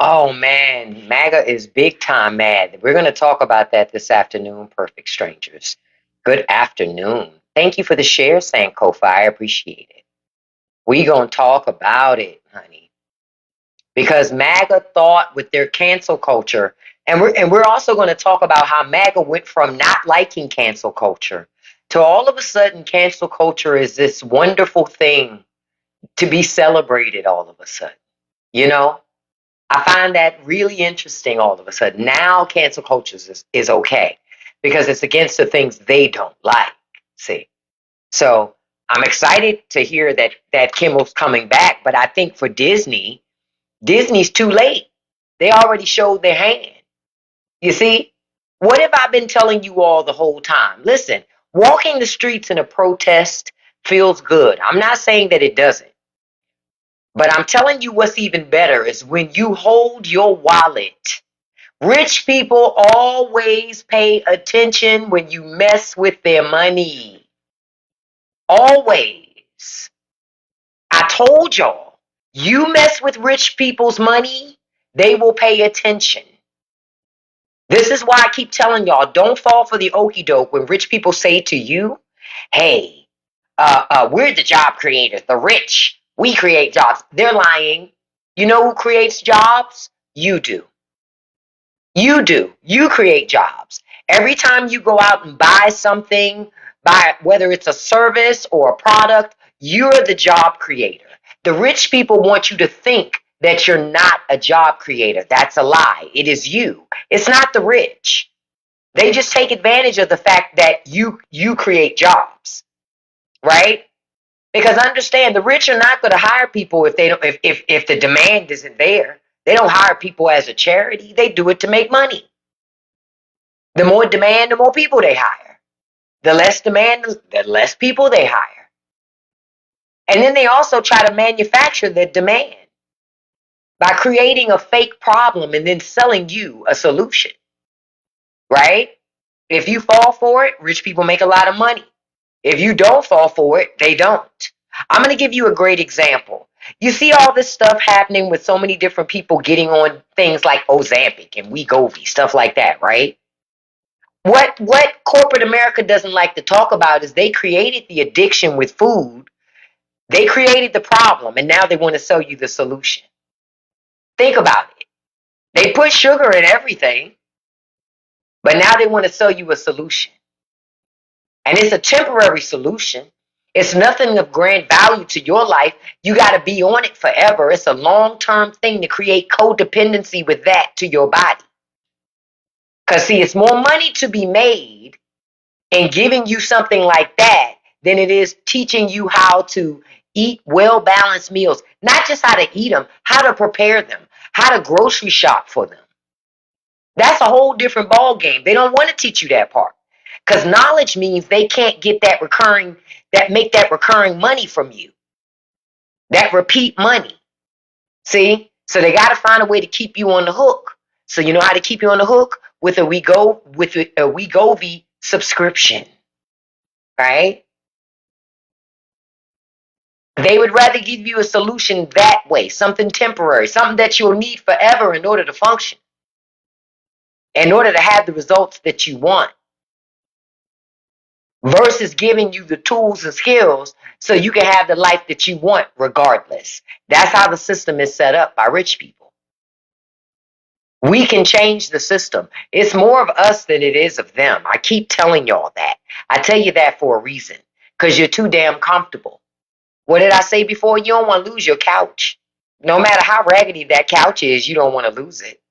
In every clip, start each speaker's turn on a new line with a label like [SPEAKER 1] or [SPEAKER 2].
[SPEAKER 1] Oh man, MAGA is big time mad. We're going to talk about that this afternoon, perfect strangers. Good afternoon. Thank you for the share, Sankofa. I appreciate it. We going to talk about it, honey. Because MAGA thought with their cancel culture, and we're also going to talk about how MAGA went from not liking cancel culture to all of a sudden cancel culture is this wonderful thing to be celebrated all of a sudden. You know? I find that really interesting all of a sudden. Now cancel culture is okay because it's against the things they don't like. See? So I'm excited to hear that Kimmel's coming back, but I think for Disney's too late. They already showed their hand. You see? What have I been telling you all the whole time? Listen, walking the streets in a protest feels good. I'm not saying that it doesn't. But I'm telling you what's even better is when you hold your wallet. Rich people always pay attention when you mess with their money. Always. I told y'all, you mess with rich people's money, they will pay attention. This is why I keep telling y'all, don't fall for the okie doke when rich people say to you, hey, we're the job creators, the rich. We create jobs. They're lying. You know who creates jobs? You do. You do. You create jobs. Every time you go out and buy something, buy whether it's a service or a product, you're the job creator. The rich people want you to think that you're not a job creator. That's a lie. It is you. It's not the rich. They just take advantage of the fact that you create jobs, right? Because understand, the rich are not going to hire people if they don't if the demand isn't there. They don't hire people as a charity. They do it to make money. The more demand, the more people they hire. The less demand, the less people they hire. And then they also try to manufacture the demand by creating a fake problem and then selling you a solution, right? If you fall for it, rich people make a lot of money. If you don't fall for it, they don't. I'm going to give you a great example. You see all this stuff happening with so many different people getting on things like Ozempic and Wegovy, stuff like that, right? What corporate America doesn't like to talk about is they created the addiction with food. They created the problem, and now they want to sell you the solution. Think about it. They put sugar in everything, but now they want to sell you a solution. And it's a temporary solution. It's nothing of grand value to your life. You got to be on it forever. It's a long-term thing to create codependency with that to your body. Because, see, it's more money to be made in giving you something like that than it is teaching you how to eat well-balanced meals. Not just how to eat them, how to prepare them, how to grocery shop for them. That's a whole different ball game. They don't want to teach you that part. Because knowledge means they can't get make that recurring money from you. That repeat money. See? So they got to find a way to keep you on the hook. So you know how to keep you on the hook? With a Wegovy subscription. Right? They would rather give you a solution that way, something temporary, something that you'll need forever in order to function, in order to have the results that you want, versus giving you the tools and skills so you can have the life that you want regardless. That's how the system is set up by rich people. We can change the system. It's more of us than it is of them. I keep telling y'all that. I tell you that for a reason, because you're too damn comfortable. What did I say before? You don't want to lose your couch. No matter how raggedy that couch is, you don't want to lose it.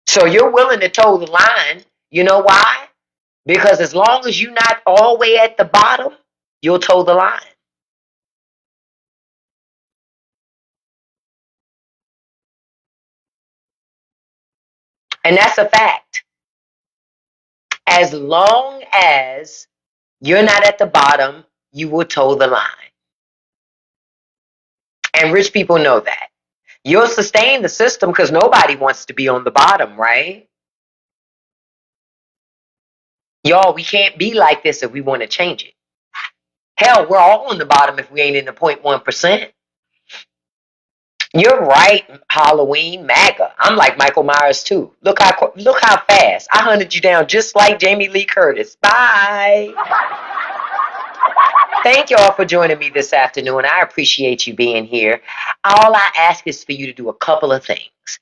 [SPEAKER 1] So you're willing to toe the line. You know why? Because as long as you're not all the way at the bottom, you'll toe the line. And that's a fact. As long as you're not at the bottom, you will toe the line. And rich people know that. You'll sustain the system because nobody wants to be on the bottom, right? Y'all, we can't be like this if we want to change it. Hell, we're all on the bottom if we ain't in the 0.1%. You're right, Halloween MAGA. I'm like Michael Myers too. Look how fast I hunted you down, just like Jamie Lee Curtis. Bye. Thank you all for joining me this afternoon. I appreciate you being here. All I ask is for you to do a couple of things.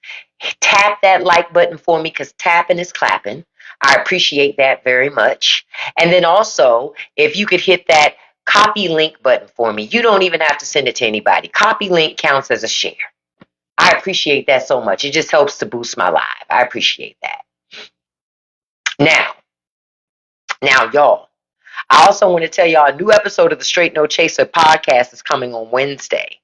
[SPEAKER 1] Tap that like button for me because tapping is clapping. I appreciate that very much. And then also, if you could hit that copy link button for me, you don't even have to send it to anybody. Copy link counts as a share. I appreciate that so much. It just helps to boost my live. I appreciate that. Now, y'all, I also want to tell y'all a new episode of the Straight No Chaser podcast is coming on Wednesday.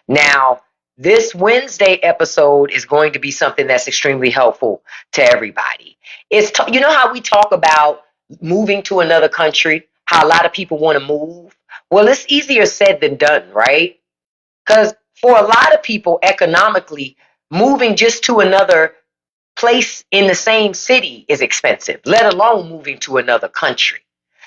[SPEAKER 1] Now, this Wednesday episode is going to be something that's extremely helpful to everybody. You know how we talk about moving to another country, how a lot of people want to move? Well, it's easier said than done, right? Because for a lot of people, economically, moving just to another place in the same city is expensive, let alone moving to another country.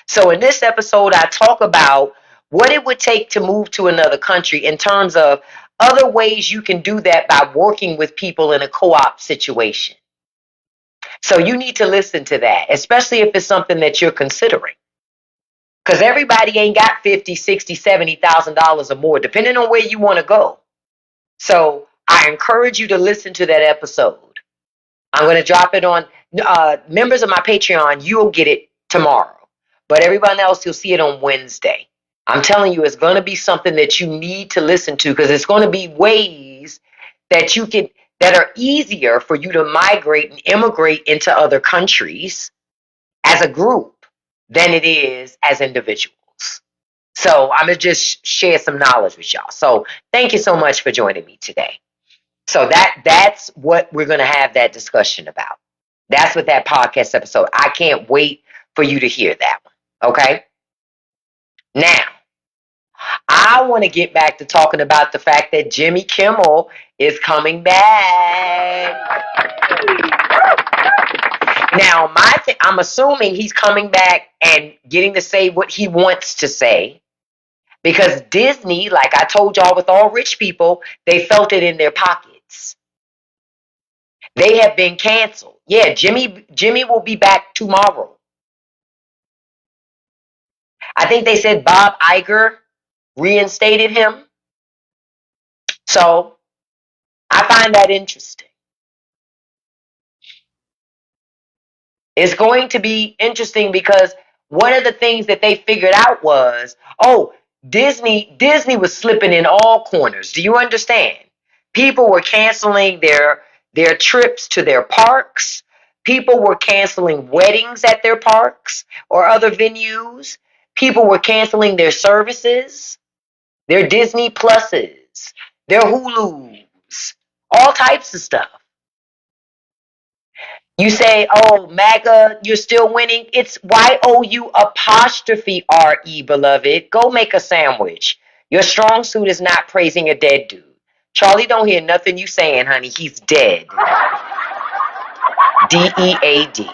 [SPEAKER 1] So in this episode, I talk about what it would take to move to another country in terms of other ways you can do that by working with people in a co-op situation. So you need to listen to that, especially if it's something that you're considering. Because everybody ain't got 50, 60, $70,000 or more, depending on where you want to go. So I encourage you to listen to that episode. I'm going to drop it on members of my Patreon. You'll get it tomorrow, but everyone else, you'll see it on Wednesday. I'm telling you, it's going to be something that you need to listen to because it's going to be ways that that are easier for you to migrate and immigrate into other countries as a group than it is as individuals. So I'm going to just share some knowledge with y'all. So thank you so much for joining me today. So that's what we're going to have that discussion about. That's what that podcast episode. I can't wait for you to hear that one. Okay? Now, I want to get back to talking about the fact that Jimmy Kimmel is coming back. Now, I'm assuming he's coming back and getting to say what he wants to say because Disney, like I told y'all with all rich people, they felt it in their pockets. They have been canceled. Yeah, Jimmy will be back tomorrow. I think they said Bob Iger reinstated him. So I find that interesting. It's going to be interesting because one of the things that they figured out was, Disney was slipping in all corners. Do you understand? People were canceling their trips to their parks. People were canceling weddings at their parks or other venues. People were canceling their services, their Disney Pluses, their Hulus, all types of stuff. You say, oh, MAGA, you're still winning. It's YOU apostrophe RE, beloved. Go make a sandwich. Your strong suit is not praising a dead dude. Charlie don't hear nothing you saying, honey. He's dead. DEAD.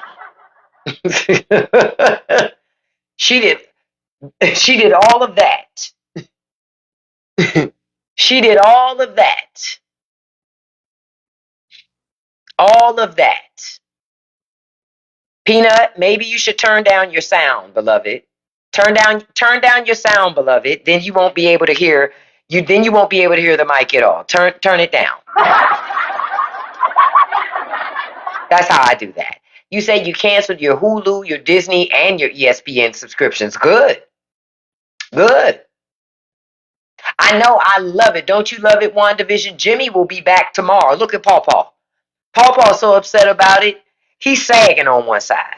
[SPEAKER 1] She did all of that. She did all of that. All of that. Peanut, maybe you should turn down your sound, beloved. Turn down your sound, beloved. Then you won't be able to hear the mic at all. Turn it down. That's how I do that. You say you canceled your Hulu, your Disney, and your ESPN subscriptions. Good. Good. I know, I love it. Don't you love it, WandaVision? Jimmy will be back tomorrow. Look at Paw Paw. Paw Paw's so upset about it. He's sagging on one side.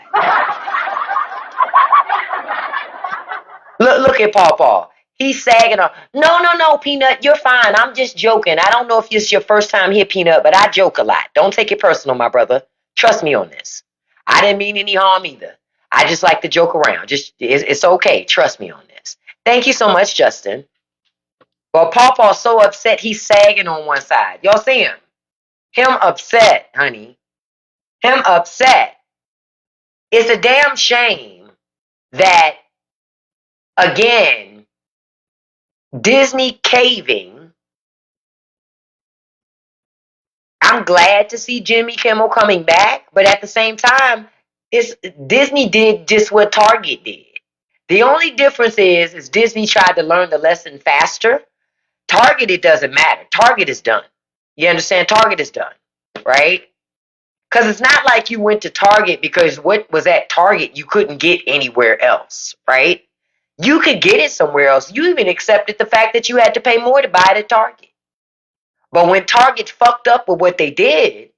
[SPEAKER 1] Look at Paw Paw. He's sagging on. No, Peanut, you're fine. I'm just joking. I don't know if it's your first time here, Peanut, but I joke a lot. Don't take it personal, my brother. Trust me on this. I didn't mean any harm either. I just like to joke around. It's okay. Trust me on this. Thank you so much, Justin. Well, Paw Paw's so upset he's sagging on one side. Y'all see him? Him upset, honey. Him upset. It's a damn shame that, again, Disney caving I'm glad to see Jimmy Kimmel coming back, but at the same time, it's Disney did just what Target did. The only difference is Disney tried to learn the lesson faster. Target, it doesn't matter. Target is done. You understand? Target is done, right? Because it's not like you went to Target because what was at Target you couldn't get anywhere else, right? You could get it somewhere else. You even accepted the fact that you had to pay more to buy it at Target. But when Target fucked up with what they did,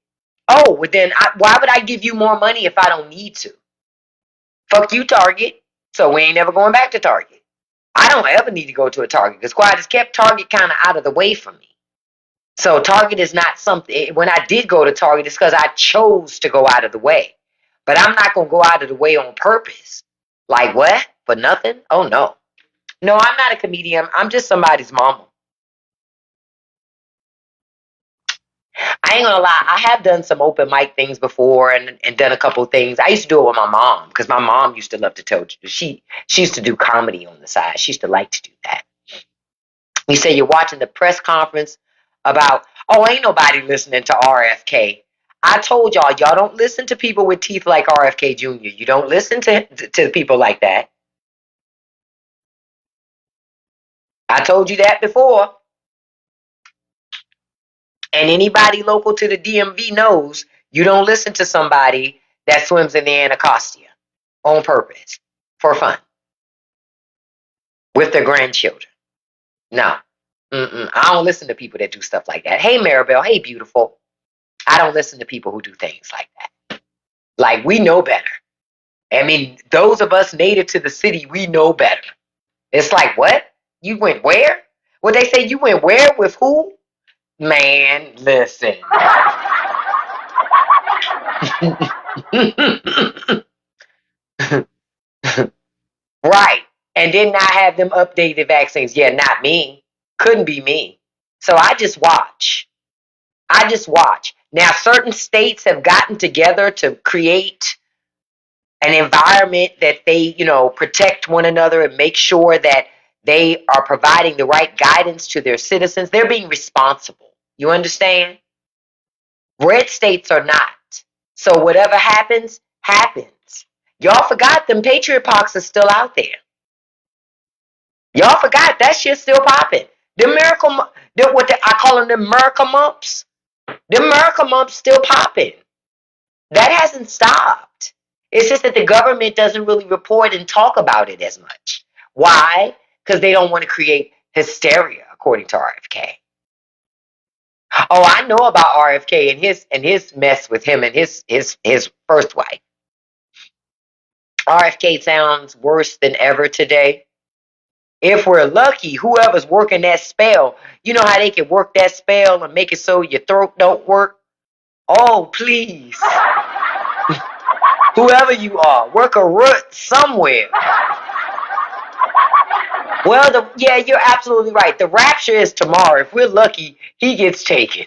[SPEAKER 1] oh, well then why would I give you more money if I don't need to? Fuck you, Target. So we ain't never going back to Target. I don't ever need to go to a Target because quiet has kept Target kind of out of the way from me. So Target is not something, when I did go to Target, it's because I chose to go out of the way. But I'm not going to go out of the way on purpose. Like what? For nothing? Oh, no. No, I'm not a comedian. I'm just somebody's mama. I ain't gonna lie. I have done some open mic things before and done a couple of things. I used to do it with my mom because my mom used to love to tell. She used to do comedy on the side. She used to like to do that. You say you're watching the press conference about, oh, ain't nobody listening to RFK. I told y'all don't listen to people with teeth like RFK Jr. You don't listen to people like that. I told you that before. And anybody local to the DMV knows you don't listen to somebody that swims in the Anacostia on purpose for fun with their grandchildren. No. I don't listen to people that do stuff like that. Hey, Maribel. Hey, beautiful. I don't listen to people who do things like that. Like, we know better. I mean, those of us native to the city, we know better. It's like, what? You went where? What they say, you went where with who? Man, listen. Right. And did not have them updated vaccines. Yeah, not me. Couldn't be me. So I just watch. I just watch. Now, certain states have gotten together to create an environment that they, protect one another and make sure that they are providing the right guidance to their citizens. They're being responsible. You understand? Red states are not. So whatever happens, happens. Y'all forgot them Patriot Pox are still out there. Y'all forgot that shit's still popping. The miracle, I call them the miracle mumps. The miracle mumps still popping. That hasn't stopped. It's just that the government doesn't really report and talk about it as much. Why? Because they don't want to create hysteria, according to RFK. Oh, I know about RFK and his mess with him and his first wife. RFK sounds worse than ever today. If we're lucky, whoever's working that spell, you know how they can work that spell and make it so your throat don't work? Oh, please. Whoever you are, work a root somewhere. Well, you're absolutely right. The rapture is tomorrow. If we're lucky, he gets taken.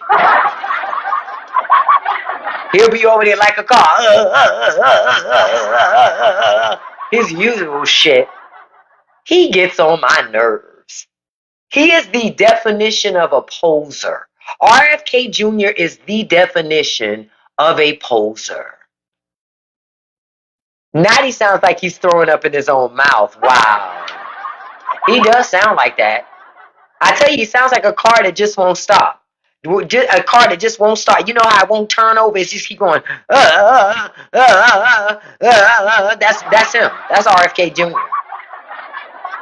[SPEAKER 1] He'll be over there like a car. His usual shit. He gets on my nerves. He is the definition of a poser. RFK Jr. is the definition of a poser. Now he sounds like he's throwing up in his own mouth. Wow. He does sound like that. I tell you, he sounds like a car that just won't stop. A car that just won't start. You know how it won't turn over? It's just keep going. That's him. That's RFK Jr.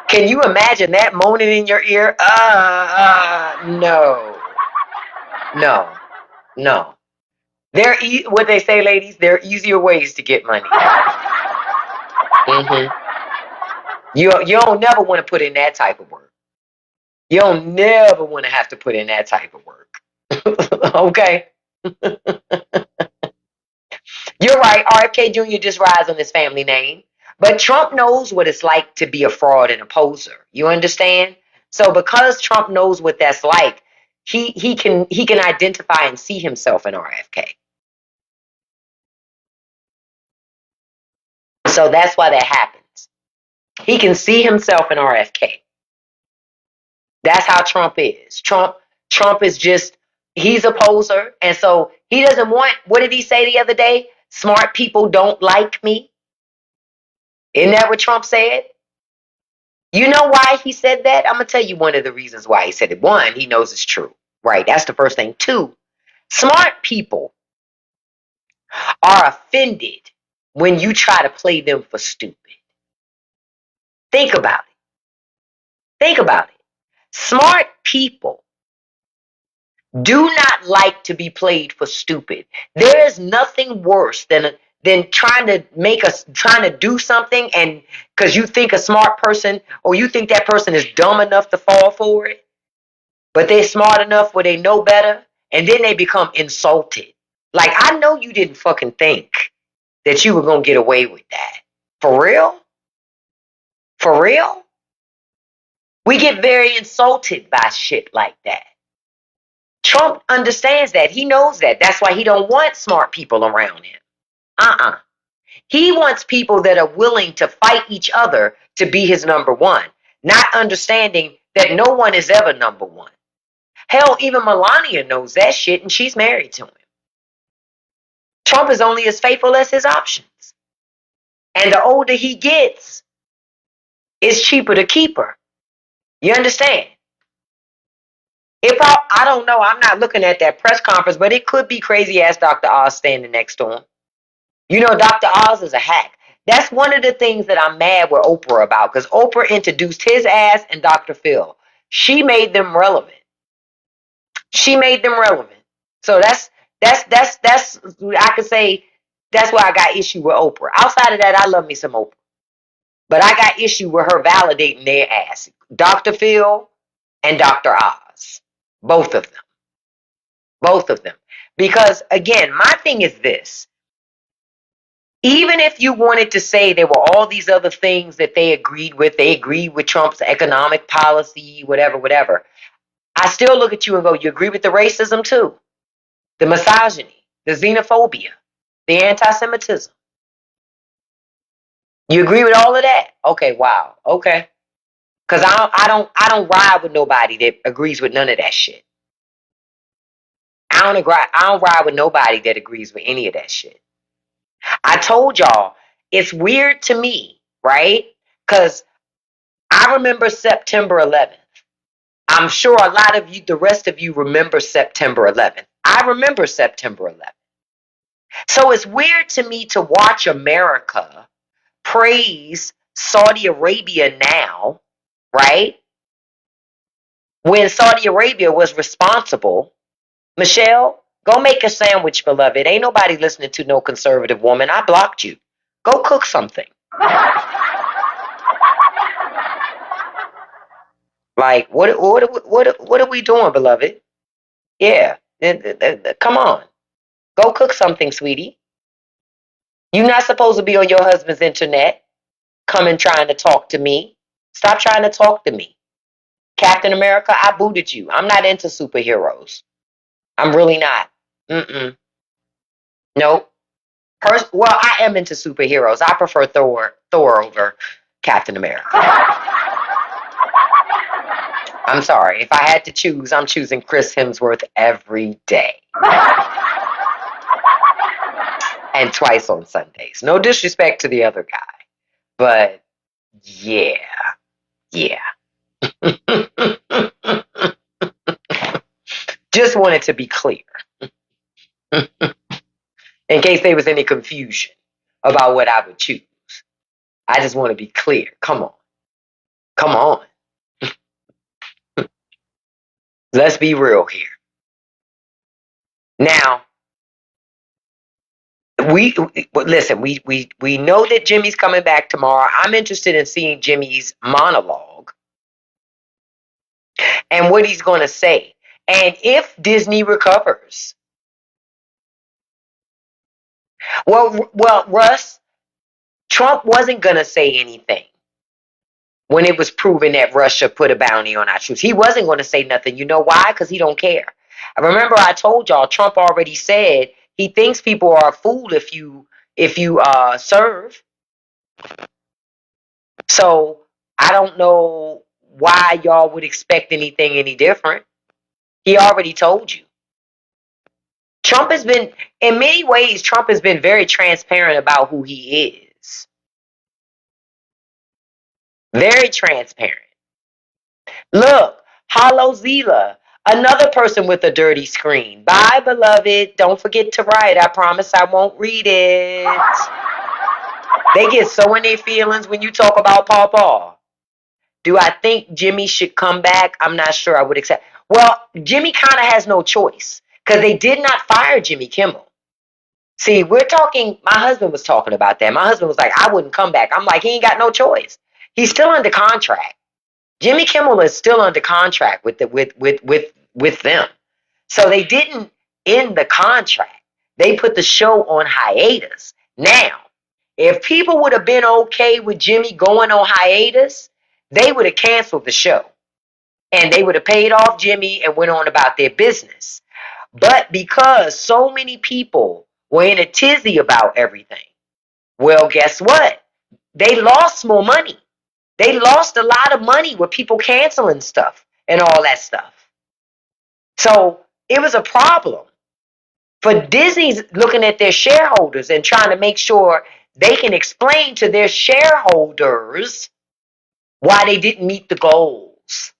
[SPEAKER 1] Can you imagine that moaning in your ear? No. What they say, ladies, there are easier ways to get money. You don't never want to put in that type of work. You don't never want to have to put in that type of work. Okay? You're right. RFK Jr. just rides on his family name. But Trump knows what it's like to be a fraud and a poser. You understand? So because Trump knows what that's like, he can identify and see himself in RFK. So that's why that happens. He can see himself in RFK. That's how Trump is. Trump is just He's a poser. And so he doesn't want, what did he say the other day? Smart people don't like me. Isn't that what Trump said? You know why he said that? I'm going to tell you one of the reasons why he said it. One, he knows it's true. Right. That's the first thing. Two, smart people are offended when you try to play them for stupid. Think about it. Think about it. Smart people do not like to be played for stupid. There is nothing worse than trying to do something, and because you think a smart person, or you think that person is dumb enough to fall for it, but they're smart enough where they know better, and then they become insulted. Like, I know you didn't fucking think that you were gonna get away with that. For real? For real? We get very insulted by shit like that. Trump understands that. He knows that. That's why he don't want smart people around him. He wants people that are willing to fight each other to be his number one, not understanding that no one is ever number one. Hell, even Melania knows that shit, and she's married to him. Trump is only as faithful as his options. And the older he gets, it's cheaper to keep her. You understand? I don't know, I'm not looking at that press conference, but it could be crazy ass Dr. Oz standing next to him. You know, Dr. Oz is a hack. That's one of the things that I'm mad with Oprah about, because Oprah introduced his ass and Dr. Phil. She made them relevant. She made them relevant. So that's I could say that's why I got issue with Oprah. Outside of that, I love me some Oprah. But I got issue with her validating their ass. Dr. Phil and Dr. Oz. Both of them. Both of them. Because, again, my thing is this. Even if you wanted to say there were all these other things that they agreed with Trump's economic policy, whatever. I still look at you and go, you agree with the racism too? The misogyny, the xenophobia, the anti-Semitism. You agree with all of that? Okay, wow. Okay. Because I don't ride with nobody that agrees with none of that shit. I don't ride with nobody that agrees with any of that shit. I told y'all, it's weird to me, right? Because I remember September 11th. I'm sure a lot of you, the rest of you, remember September 11th. I remember September 11th. So it's weird to me to watch America praise Saudi Arabia now, right? When Saudi Arabia was responsible. Michelle, go make a sandwich, beloved. Ain't nobody listening to no conservative woman. I blocked you. Go cook something. Like, what are we doing, beloved? Yeah. Come on. Go cook something, sweetie. You're not supposed to be on your husband's internet coming trying to talk to me. Stop trying to talk to me. Captain America, I booted you. I'm not into superheroes. I'm really not. Nope. Well, I am into superheroes. I prefer Thor over Captain America. I'm sorry. If I had to choose, I'm choosing Chris Hemsworth every day. And twice on Sundays. No disrespect to the other guy. But yeah. Just wanted to be clear. In case there was any confusion about what I would choose. I just want to be clear. Come on. Let's be real here. Now, we know that Jimmy's coming back tomorrow. I'm interested in seeing Jimmy's monologue and what he's going to say. And if Disney recovers. Well, Russ, Trump wasn't going to say anything when it was proven that Russia put a bounty on our troops. He wasn't going to say nothing. You know why? Because he don't care. Remember, I told y'all Trump already said he thinks people are fooled if you serve. So I don't know why y'all would expect anything any different. He already told you. Trump has been, in many ways, Trump has been very transparent about who he is. Very transparent. Look, Hollow Zila, another person with a dirty screen. Bye, beloved. Don't forget to write. I promise I won't read it. They get so in their feelings when you talk about Paw Paw. Do I think Jimmy should come back? I'm not sure I would accept. Well, Jimmy kind of has no choice because they did not fire Jimmy Kimmel. See, we're talking, my husband was talking about that. My husband was like, I wouldn't come back. I'm like, he ain't got no choice. He's still under contract. Jimmy Kimmel is still under contract with them. So they didn't end the contract. They put the show on hiatus. Now, if people would have been okay with Jimmy going on hiatus, they would have canceled the show. And they would have paid off Jimmy and went on about their business. But because so many people were in a tizzy about everything, well, guess what? They lost more money. They lost a lot of money with people canceling stuff and all that stuff. So it was a problem. For Disney's looking at their shareholders and trying to make sure they can explain to their shareholders why they didn't meet the goals.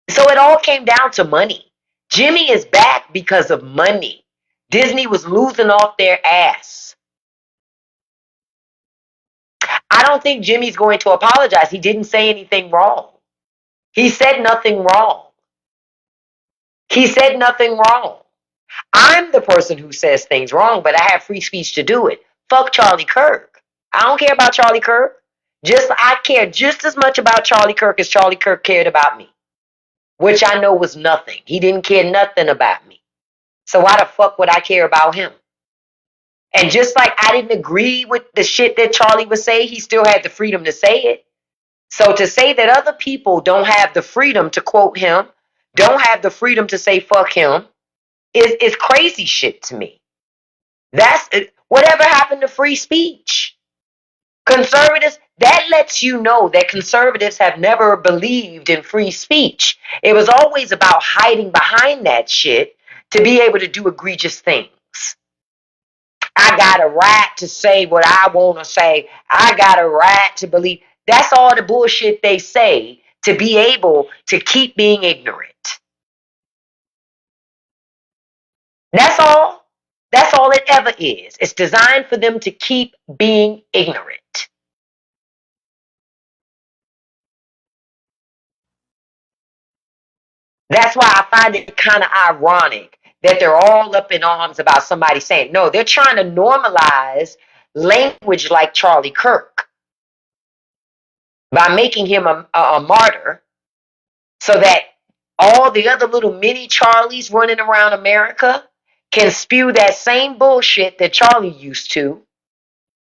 [SPEAKER 1] So it all came down to money. Jimmy is back because of money. Disney was losing off their ass. I don't think Jimmy's going to apologize. He didn't say anything wrong. He said nothing wrong. He said nothing wrong. I'm the person who says things wrong, but I have free speech to do it. Fuck Charlie Kirk. I don't care about Charlie Kirk. I care just as much about Charlie Kirk as Charlie Kirk cared about me, which I know was nothing. He didn't care nothing about me. So why the fuck would I care about him? And just like I didn't agree with the shit that Charlie would say, he still had the freedom to say it. So to say that other people don't have the freedom to quote him, don't have the freedom to say fuck him, is crazy shit to me. That's whatever happened to free speech. Conservatives, that lets you know that conservatives have never believed in free speech. It was always about hiding behind that shit to be able to do egregious things. I got a right to say what I want to say. I got a right to believe. That's all the bullshit they say to be able to keep being ignorant. That's all. That's all it ever is. It's designed for them to keep being ignorant. That's why I find it kind of ironic that they're all up in arms about somebody saying, no, they're trying to normalize language like Charlie Kirk by making him a martyr so that all the other little mini Charlies running around America can spew that same bullshit that Charlie used to,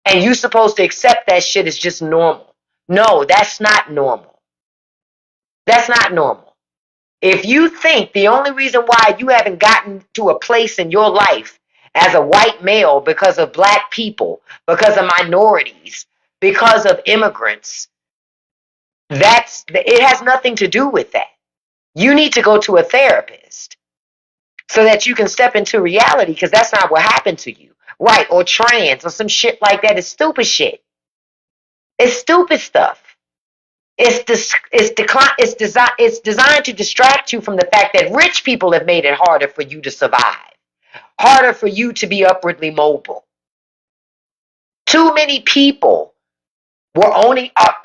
[SPEAKER 1] and you're supposed to accept that shit as just normal. No, that's not normal. That's not normal. If you think the only reason why you haven't gotten to a place in your life as a white male because of black people, because of minorities, because of immigrants, it has nothing to do with that. You need to go to a therapist so that you can step into reality, because that's not what happened to you. Right, or trans or some shit like that is stupid shit. It's stupid stuff. It's designed to distract you from the fact that rich people have made it harder for you to survive, harder for you to be upwardly mobile. Too many people were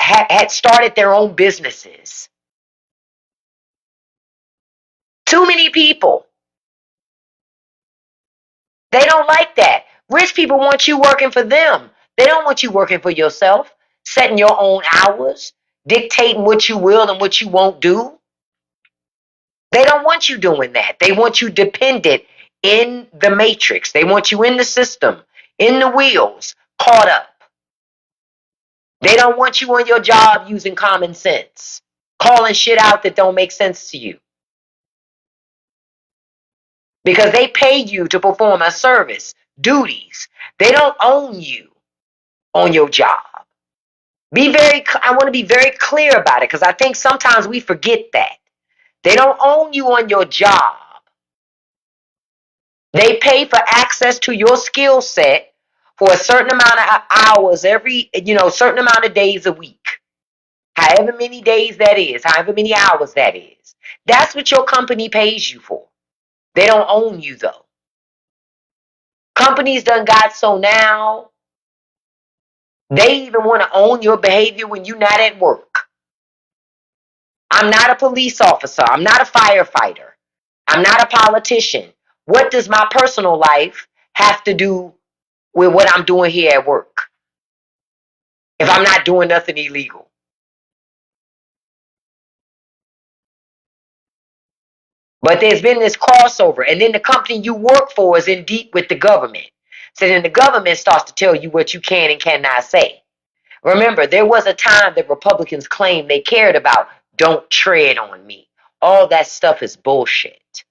[SPEAKER 1] had started their own businesses. Too many people. They don't like that. Rich people want you working for them. They don't want you working for yourself, setting your own hours, dictating what you will and what you won't do. They don't want you doing that. They want you dependent in the matrix. They want you in the system, in the wheels, caught up. They don't want you on your job using common sense, calling shit out that don't make sense to you. Because they pay you to perform a service, duties. They don't own you on your job. I want to be very clear about it, because I think sometimes we forget that. They don't own you on your job. They pay for access to your skill set for a certain amount of hours every, certain amount of days a week. However many days that is, however many hours that is. That's what your company pays you for. They don't own you though. Companies done got so now, they even want to own your behavior when you're not at work. I'm not a police officer. I'm not a firefighter. I'm not a politician. What does my personal life have to do with what I'm doing here at work if I'm not doing nothing illegal? But there's been this crossover, and then the company you work for is in deep with the government. So then the government starts to tell you what you can and cannot say. Remember, there was a time that Republicans claimed they cared about don't tread on me. All that stuff is bullshit.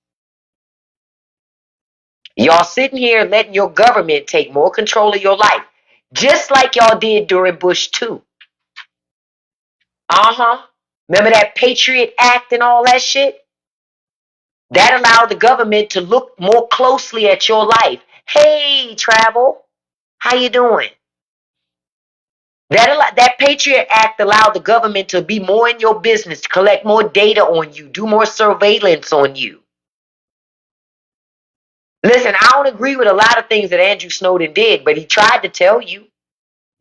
[SPEAKER 1] Y'all sitting here letting your government take more control of your life, just like y'all did during Bush 2. Uh-huh. Remember that Patriot Act and all that shit? That allowed the government to look more closely at your life. Hey, travel, how you doing? That Patriot Act allowed the government to be more in your business, to collect more data on you, do more surveillance on you. Listen, I don't agree with a lot of things that Andrew Snowden did, but he tried to tell you.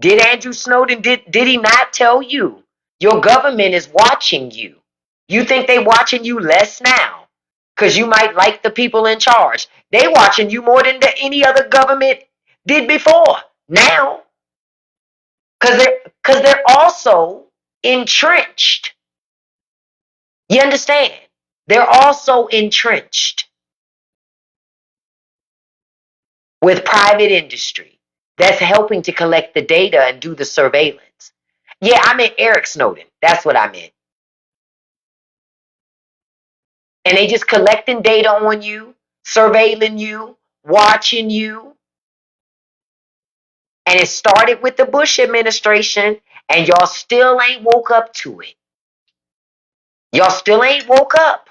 [SPEAKER 1] Did Andrew Snowden, did he not tell you? Your government is watching you. You think they watching you less now because you might like the people in charge. They watching you more than any other government did before. Now, because they're also entrenched. You understand? They're also entrenched with private industry that's helping to collect the data and do the surveillance. Yeah, I meant Eric Snowden. That's what I meant. And they just collecting data on you, surveilling you, watching you. And it started with the Bush administration, and y'all still ain't woke up to it. Y'all still ain't woke up.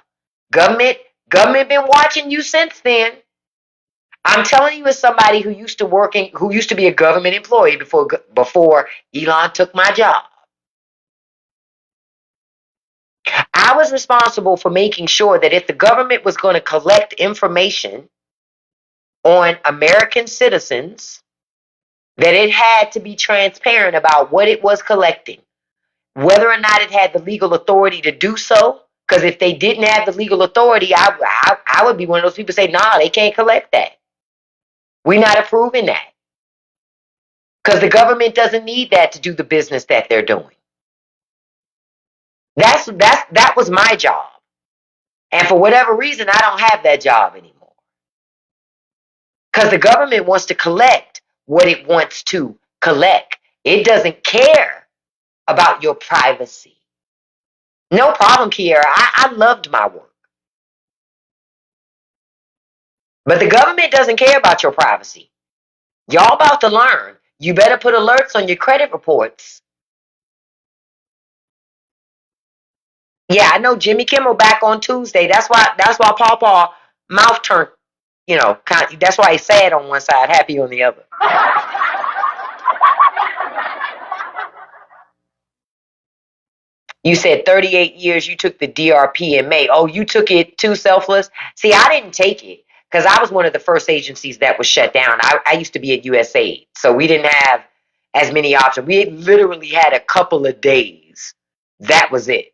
[SPEAKER 1] Government been watching you since then. I'm telling you, as somebody who used to be a government employee before Elon took my job. I was responsible for making sure that if the government was going to collect information on American citizens, that it had to be transparent about what it was collecting, whether or not it had the legal authority to do so. Because if they didn't have the legal authority, I would be one of those people say, nah, they can't collect that. We're not approving that. Because the government doesn't need that to do the business that they're doing. That was my job. And for whatever reason, I don't have that job anymore. Because the government wants to collect what it wants to collect. It doesn't care about your privacy. No problem, Kiera. I loved my work. But the government doesn't care about your privacy. Y'all about to learn. You better put alerts on your credit reports. Yeah, I know Jimmy Kimmel back on Tuesday. That's why Pawpaw mouth turned, that's why he's sad on one side, happy on the other. You said 38 years, you took the DRP in May. Oh, you took it too, Selfless? See, I didn't take it because I was one of the first agencies that was shut down. I used to be at USAID, so we didn't have as many options. We literally had a couple of days. That was it.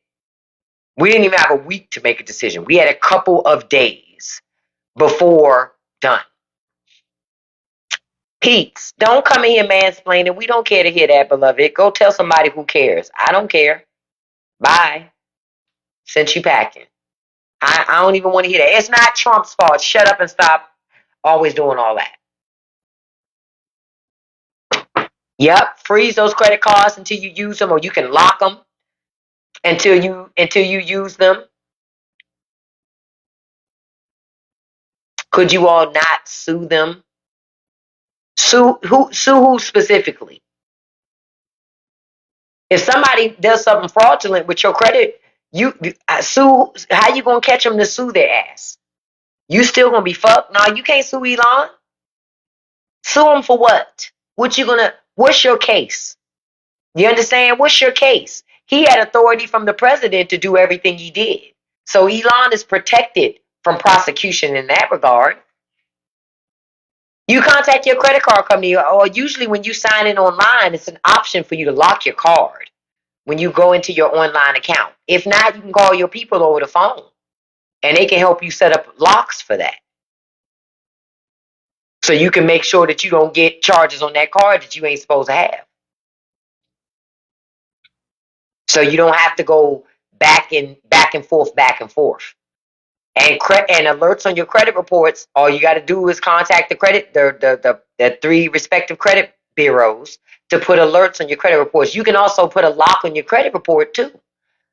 [SPEAKER 1] We didn't even have a week to make a decision. We had a couple of days before done. Pete's, don't come in here mansplaining. We don't care to hear that, beloved. Go tell somebody who cares. I don't care. Bye. Since you packing. I don't even want to hear that. It's not Trump's fault. Shut up and stop always doing all that. Yep. Freeze those credit cards until you use them, or you can lock them until you use them. Could you all not sue them? Sue who specifically? If somebody does something fraudulent with your credit, you sue. How you gonna catch them to sue their ass? You still gonna be fucked? No, you can't sue Elon. Sue him for what? What's your case? You understand? What's your case? He had authority from the president to do everything he did. So Elon is protected from prosecution in that regard. You contact your credit card company, or usually when you sign in online, it's an option for you to lock your card when you go into your online account. If not, you can call your people over the phone and they can help you set up locks for that. So you can make sure that you don't get charges on that card that you ain't supposed to have. So you don't have to go back and forth, back and forth. And alerts on your credit reports, all you got to do is contact the three respective credit bureaus to put alerts on your credit reports. You can also put a lock on your credit report too.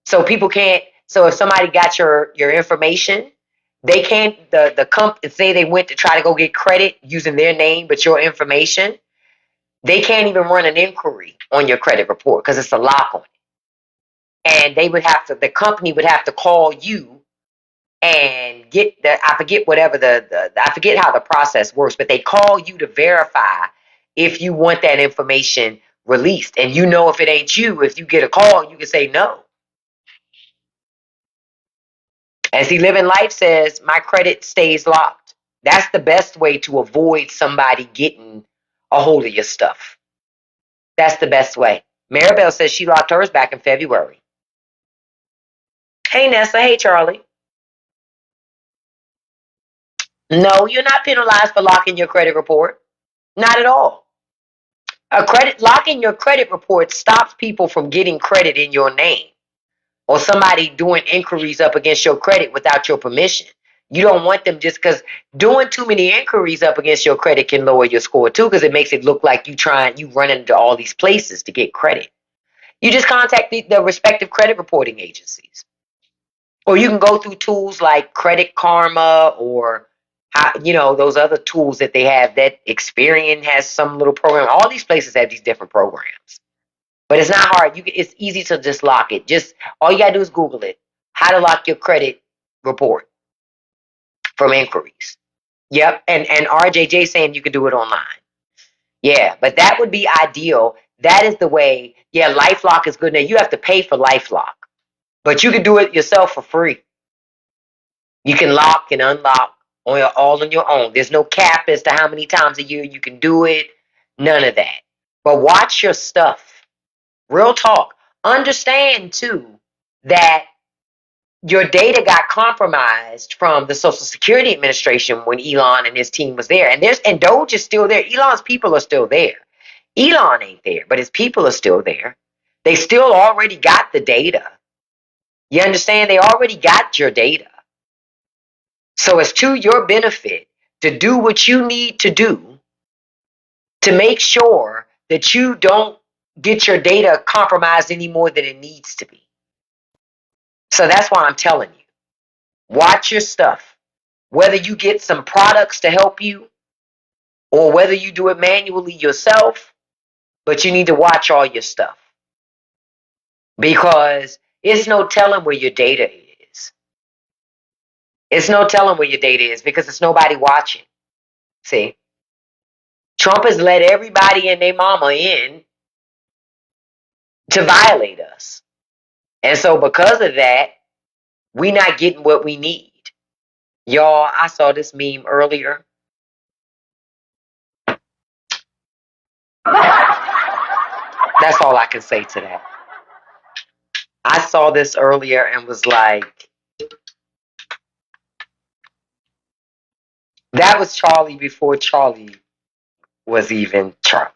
[SPEAKER 1] So people can't, so if somebody got your information, they can't, the company, say they went to try to go get credit using their name, but your information, they can't even run an inquiry on your credit report because it's a lock on it. And the company would have to call you and get I forget whatever I forget how the process works, but they call you to verify if you want that information released. And if it ain't you, if you get a call, you can say no. And see, Living Life says my credit stays locked. That's the best way to avoid somebody getting a hold of your stuff. That's the best way. Maribel says she locked hers back in February. Hey, Nessa. Hey, Charlie. No, you're not penalized for locking your credit report. Not at all. Locking your credit report stops people from getting credit in your name or somebody doing inquiries up against your credit without your permission. You don't want them just because doing too many inquiries up against your credit can lower your score too, because it makes it look like you run into all these places to get credit. You just contact the respective credit reporting agencies. Or you can go through tools like Credit Karma or those other tools that they have. That Experian has some little program. All these places have these different programs. But it's not hard. It's easy to just lock it. Just all you gotta do is Google it. How to lock your credit report from inquiries. Yep. And RJJ saying you could do it online. Yeah, but that would be ideal. That is the way. Yeah, LifeLock is good. Now you have to pay for LifeLock, but you can do it yourself for free. You can lock and unlock all on your own. There's no cap as to how many times a year you can do it. None of that. But watch your stuff. Real talk. Understand too that your data got compromised from the Social Security Administration when Elon and his team was there. And Doge is still there. Elon's people are still there. Elon ain't there, but his people are still there. They still already got the data. You understand? They already got your data. So it's to your benefit to do what you need to do to make sure that you don't get your data compromised any more than it needs to be. So that's why I'm telling you, watch your stuff. Whether you get some products to help you or whether you do it manually yourself, but you need to watch all your stuff. Because it's no telling where your data is. It's no telling where your data is because it's nobody watching. See? Trump has let everybody and their mama in to violate us. And so because of that, we not getting what we need. Y'all, I saw this meme earlier. That's all I can say to that. I saw this earlier and was like, that was Charlie before Charlie was even Charlie.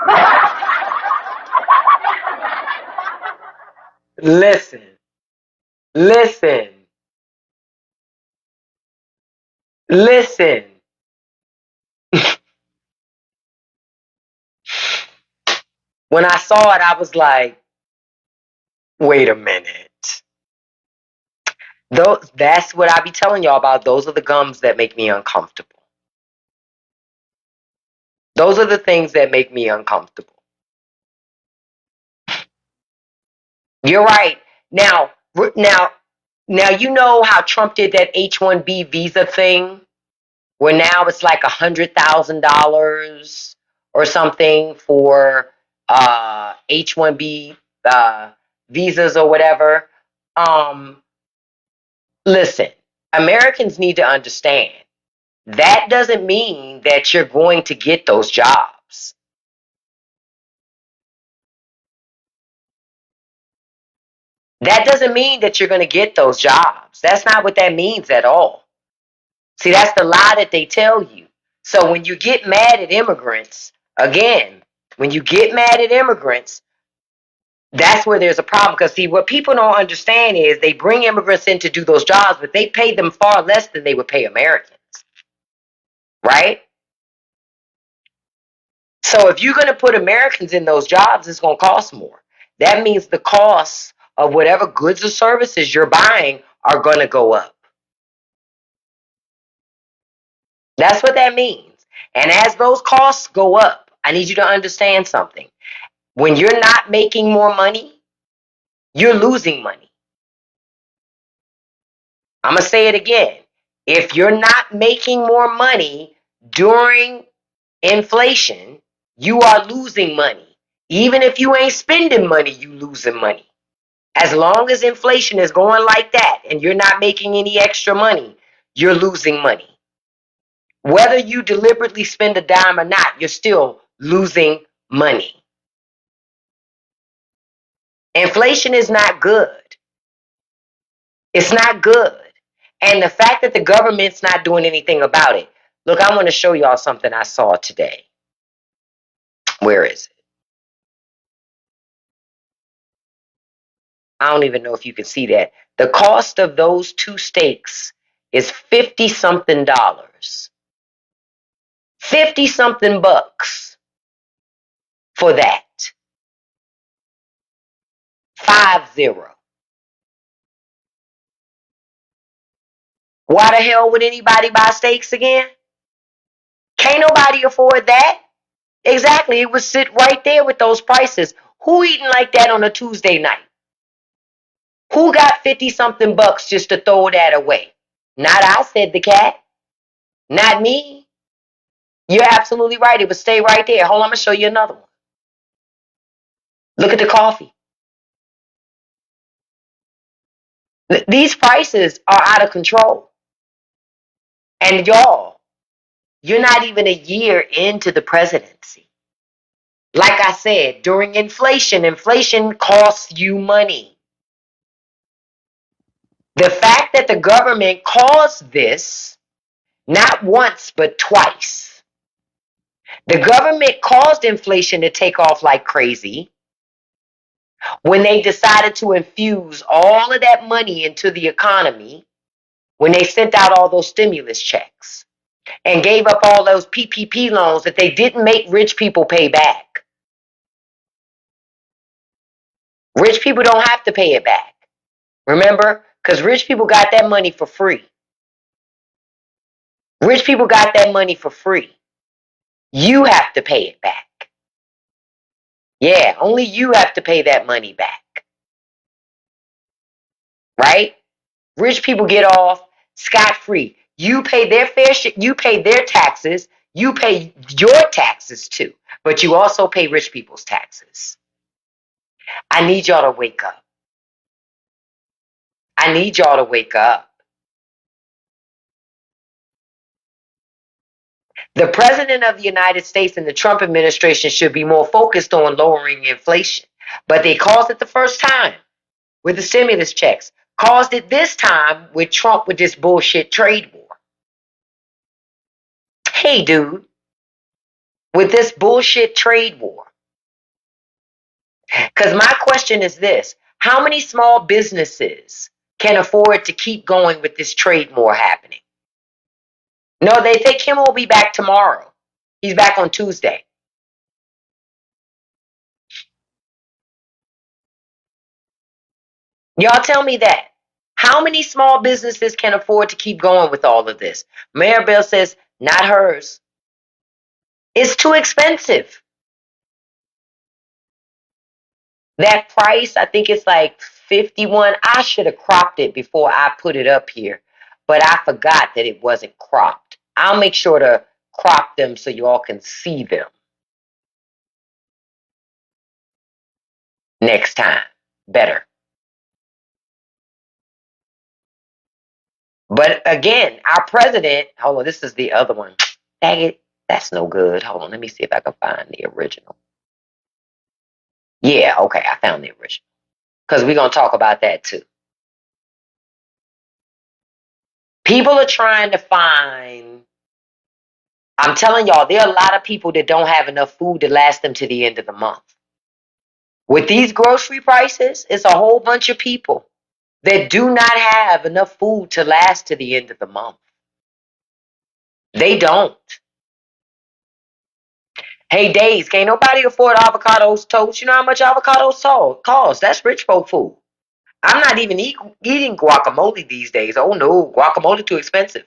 [SPEAKER 1] Listen. Listen. Listen. When I saw it, I was like, wait a minute. That's what I be telling y'all about. Those are the gums that make me uncomfortable. Those are the things that make me uncomfortable. You're right. Now, you know how Trump did that H-1B visa thing? where now it's like $100,000 or something for H-1B visas or whatever. Um, Listen, Americans need to understand that doesn't mean that you're going to get those jobs. That doesn't mean that you're going to get those jobs. That's not what that means at all. See, that's the lie that they tell you. So when you get mad at immigrants, again, when you get mad at immigrants, that's where there's a problem. Because, see, what people don't understand is they bring immigrants in to do those jobs, but they pay them far less than they would pay Americans, right? So if you're going to put Americans in those jobs, it's going to cost more. That means the costs of whatever goods or services you're buying are going to go up. That's what that means. And as those costs go up, I need you to understand something. When you're not making more money, you're losing money. I'm going to say it again. If you're not making more money during inflation, you are losing money. Even if you ain't spending money, you losing money. As long as inflation is going like that and you're not making any extra money, you're losing money. Whether you deliberately spend a dime or not, you're still losing money. Inflation is not good. It's not good. And the fact that the government's not doing anything about it. Look, I want to show y'all something I saw today. Where is it? I don't even know if you can see that. The cost of those two steaks is 50 something dollars. 50 something bucks for that. 50. Why the hell would anybody buy steaks again? Can't nobody afford that. Exactly. It would sit right there with those prices. Who eating like that on a Tuesday night? Who got 50 something bucks just to throw that away? Not I, said the cat. Not me. You're absolutely right. It would stay right there. Hold on, I'm going to show you another one. Look at the coffee. These prices are out of control. And y'all, you're not even a year into the presidency. Like I said, during inflation costs you money. The fact that the government caused this, not once, but twice. The government caused inflation to take off like crazy when they decided to infuse all of that money into the economy, when they sent out all those stimulus checks and gave up all those PPP loans that they didn't make rich people pay back. Rich people don't have to pay it back. Remember? Because rich people got that money for free. Rich people got that money for free. You have to pay it back. Yeah, only you have to pay that money back. Right? Rich people get off scot-free. You pay their fair share, you pay their taxes, you pay your taxes too, but you also pay rich people's taxes. I need y'all to wake up. I need y'all to wake up. The President of the United States and the Trump administration should be more focused on lowering inflation, but they caused it the first time with the stimulus checks, caused it this time with Trump with this bullshit trade war. Hey, dude, with this bullshit trade war. Because my question is this: how many small businesses can afford to keep going with this trade war happening? No, they think Kim will be back tomorrow. He's back on Tuesday. Y'all tell me that. How many small businesses can afford to keep going with all of this? Mayor Bill says, not hers. It's too expensive. That price, I think it's like 51. I should have cropped it before I put it up here, but I forgot that it wasn't cropped. I'll make sure to crop them so you all can see them next time. Better. But again, our president, hold on, this is the other one. Dang it, that's no good. Hold on, let me see if I can find the original. Yeah, okay, I found the original. Because we're going to talk about that too. People are trying to find, I'm telling y'all, there are a lot of people that don't have enough food to last them to the end of the month. With these grocery prices, it's a whole bunch of people that do not have enough food to last to the end of the month. They don't. Hey, Days, can't nobody afford avocados toast. You know how much avocados cost? That's rich folk food. I'm not even eating guacamole these days. Oh no, guacamole too expensive.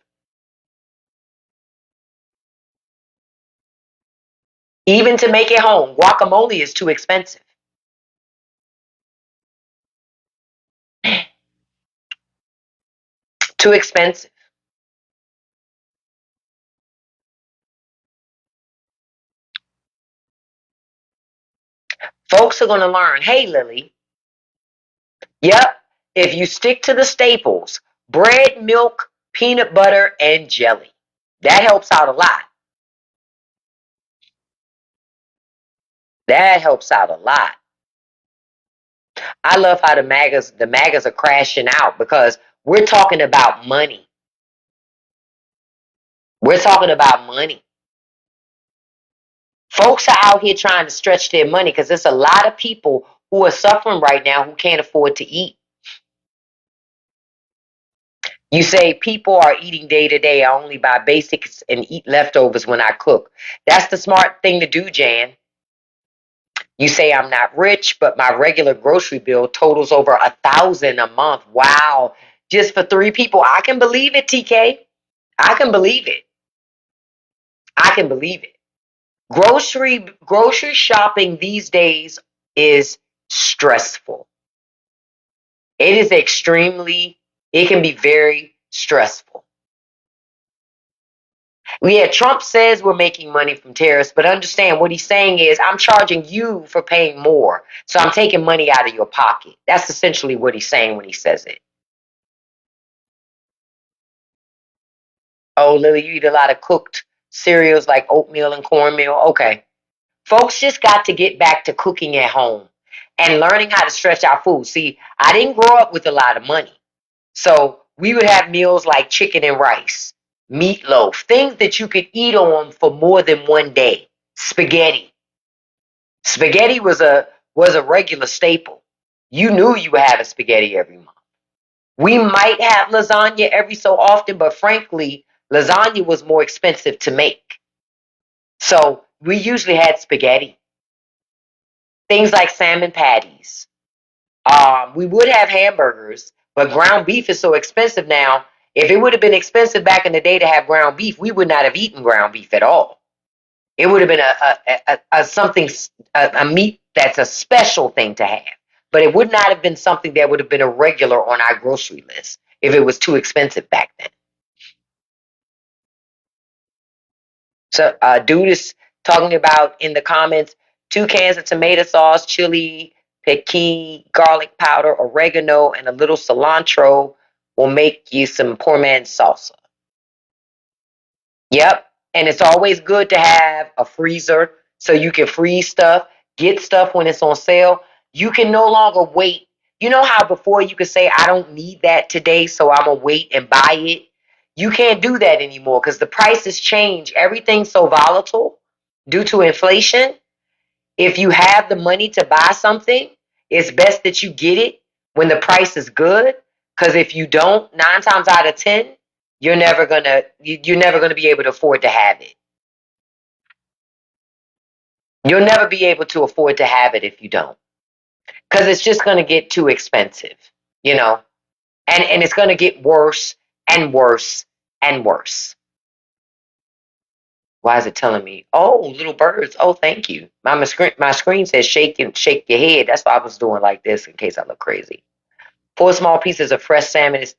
[SPEAKER 1] Even to make it home, guacamole is too expensive. Too expensive. Folks are going to learn, hey, Lily, yep, if you stick to the staples, bread, milk, peanut butter, and jelly, that helps out a lot. That helps out a lot. I love how the magas are crashing out because we're talking about money. We're talking about money. Folks are out here trying to stretch their money because there's a lot of people who are suffering right now who can't afford to eat. You say people are eating day to day. I only buy basics and eat leftovers when I cook. That's the smart thing to do, Jan. You say I'm not rich, but my regular grocery bill totals over 1,000 a month. Wow. Just for 3 people. I can believe it, TK. I can believe it. I can believe it. Grocery shopping these days is stressful. It is it can be very stressful. Yeah, Trump says we're making money from tariffs, but understand what he's saying is I'm charging you for paying more. So I'm taking money out of your pocket. That's essentially what he's saying when he says it. Oh, Lily, you eat a lot of cooked cereals like oatmeal and cornmeal. Okay. Folks just got to get back to cooking at home and learning how to stretch out food. See, I didn't grow up with a lot of money. So we would have meals like chicken and rice, meatloaf, things that you could eat on for more than one day. Spaghetti. Spaghetti was a regular staple. You knew you were having spaghetti every month. We might have lasagna every so often, but frankly, lasagna was more expensive to make. So we usually had spaghetti. Things like salmon patties. We would have hamburgers, but ground beef is so expensive now. If it would have been expensive back in the day to have ground beef, we would not have eaten ground beef at all. It would have been a meat that's a special thing to have, but it would not have been something that would have been a regular on our grocery list if it was too expensive back then. So, dude is talking about in the comments 2 cans of tomato sauce, chili, pequi, garlic powder, oregano, and a little cilantro will make you some poor man's salsa. Yep. And it's always good to have a freezer so you can freeze stuff, get stuff when it's on sale. You can no longer wait. You know how before you could say, I don't need that today, so I'm going to wait and buy it? You can't do that anymore because the prices change. Everything's so volatile due to inflation. If you have the money to buy something, it's best that you get it when the price is good. Because if you don't, 9 times out of 10, you're never gonna be able to afford to have it. You'll never be able to afford to have it if you don't, because it's just gonna get too expensive, you know, and it's gonna get worse and worse and worse. Why is it telling me? Oh, little birds. Oh, thank you. My screen says shake your head. That's why I was doing like this in case I look crazy. 4 small pieces of fresh salmon is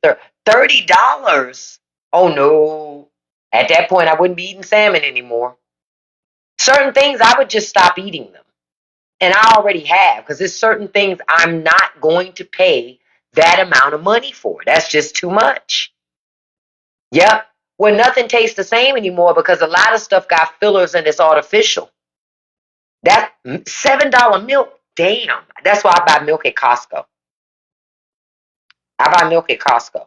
[SPEAKER 1] $30. Oh no. At that point, I wouldn't be eating salmon anymore. Certain things, I would just stop eating them. And I already have, because there's certain things I'm not going to pay that amount of money for. That's just too much. Yep. Well, nothing tastes the same anymore because a lot of stuff got fillers and it's artificial. That $7 milk, damn. That's why I buy milk at Costco. I buy milk at Costco.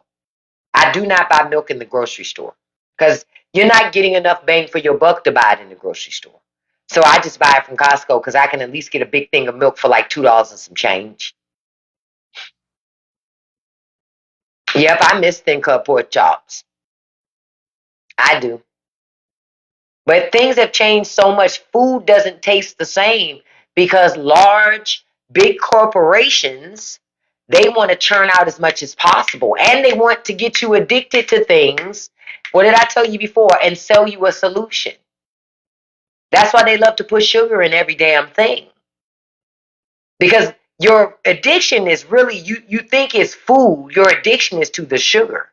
[SPEAKER 1] I do not buy milk in the grocery store because you're not getting enough bang for your buck to buy it in the grocery store. So I just buy it from Costco because I can at least get a big thing of milk for like $2 and some change. Yep, I miss thin cut pork chops. I do. But things have changed so much. Food doesn't taste the same because large, big corporations, they want to churn out as much as possible. And they want to get you addicted to things. What did I tell you before? And sell you a solution. That's why they love to put sugar in every damn thing. Because your addiction is really, you think it's food. Your addiction is to the sugar.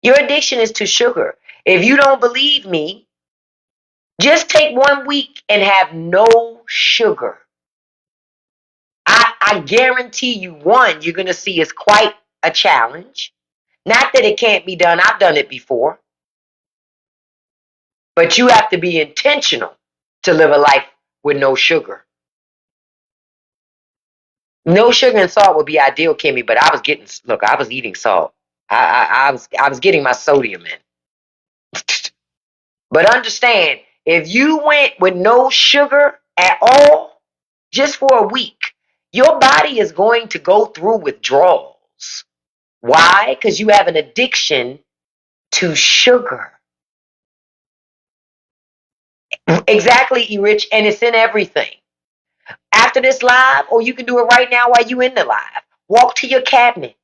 [SPEAKER 1] Your addiction is to sugar. If you don't believe me, just take 1 week and have no sugar. I guarantee you, one, you're going to see it's quite a challenge. Not that it can't be done. I've done it before. But you have to be intentional to live a life with no sugar. No sugar and salt would be ideal, Kimmy, but I was eating salt. I was getting my sodium in. But understand, if you went with no sugar at all, just for a week, your body is going to go through withdrawals. Why? Because you have an addiction to sugar. Exactly, E-Rich, and it's in everything. After this live, or you can do it right now while you in the live. Walk to your cabinet.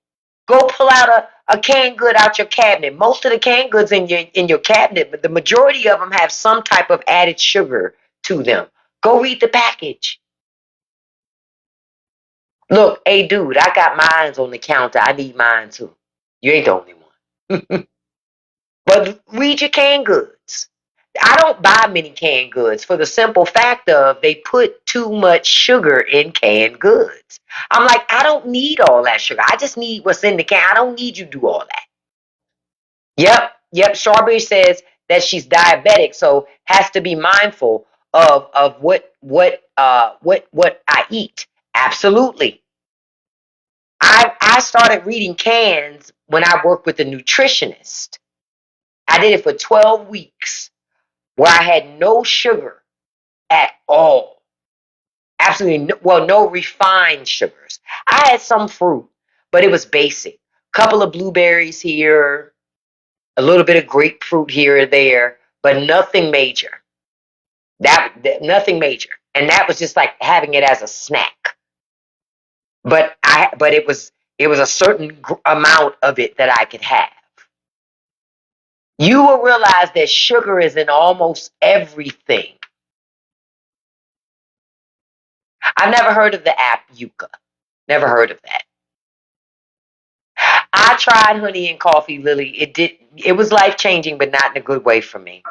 [SPEAKER 1] Go pull out a canned good out your cabinet. Most of the canned goods in your cabinet, but the majority of them have some type of added sugar to them. Go read the package. Look, hey dude, I got mines on the counter. I need mine too. You ain't the only one. But read your canned goods. I don't buy many canned goods for the simple fact of they put too much sugar in canned goods. I'm like, I don't need all that sugar. I just need what's in the can. I don't need you to do all that. Yep. Strawberry says that she's diabetic, so has to be mindful of what I eat. Absolutely. I started reading cans when I worked with a nutritionist. I did it for 12 weeks where I had no sugar at all. Absolutely no refined sugars. I had some fruit, but it was basic. Couple of blueberries here, a little bit of grapefruit here or there, but nothing major. Nothing major. And that was just like having it as a snack. But it was a certain amount of it that I could have. You will realize that sugar is in almost everything. I've never heard of the app Yuka. Never heard of that. I tried honey and coffee, Lily. It was life changing, but not in a good way for me.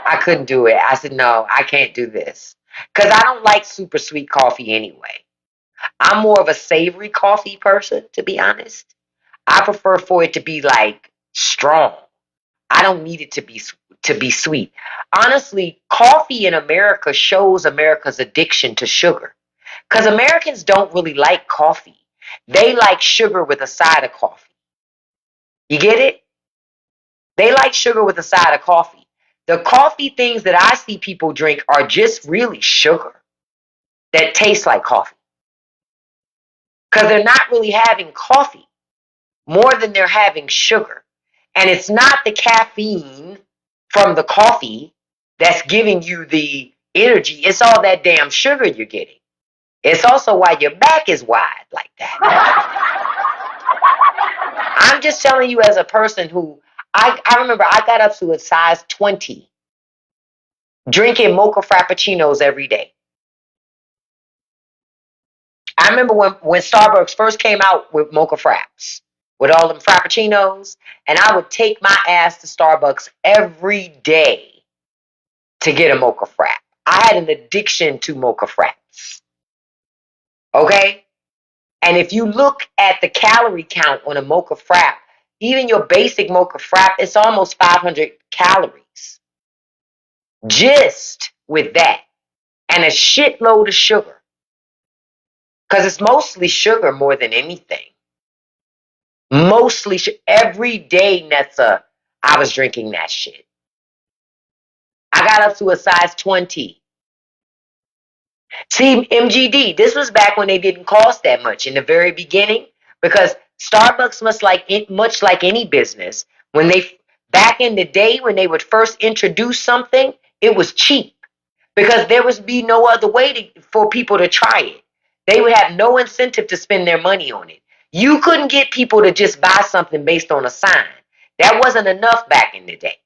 [SPEAKER 1] I couldn't do it. I said, no, I can't do this. Because I don't like super sweet coffee anyway. I'm more of a savory coffee person, to be honest. I prefer for it to be like strong. I don't need it to be sweet. Honestly, coffee in America shows America's addiction to sugar. Because Americans don't really like coffee. They like sugar with a side of coffee. You get it? They like sugar with a side of coffee. The coffee things that I see people drink are just really sugar that tastes like coffee. Because they're not really having coffee more than they're having sugar. And it's not the caffeine from the coffee that's giving you the energy. It's all that damn sugar you're getting. It's also why your back is wide like that. I'm just telling you as a person who, I remember I got up to a size 20 drinking mocha frappuccinos every day. I remember when Starbucks first came out with mocha fraps. with all them frappuccinos, and I would take my ass to Starbucks every day to get a mocha frap. I had an addiction to mocha fraps. Okay? And if you look at the calorie count on a mocha frap, even your basic mocha frap, it's almost 500 calories. Just with that. And a shitload of sugar. Because it's mostly sugar more than anything. Mostly every day, Netza, I was drinking that shit. I got up to a size 20. See, MGD, this was back when they didn't cost that much in the very beginning, because Starbucks much like any business, when they back in the day when they would first introduce something, it was cheap because there would be no other way for people to try it. They would have no incentive to spend their money on it. You couldn't get people to just buy something based on a sign. That wasn't enough back in the day.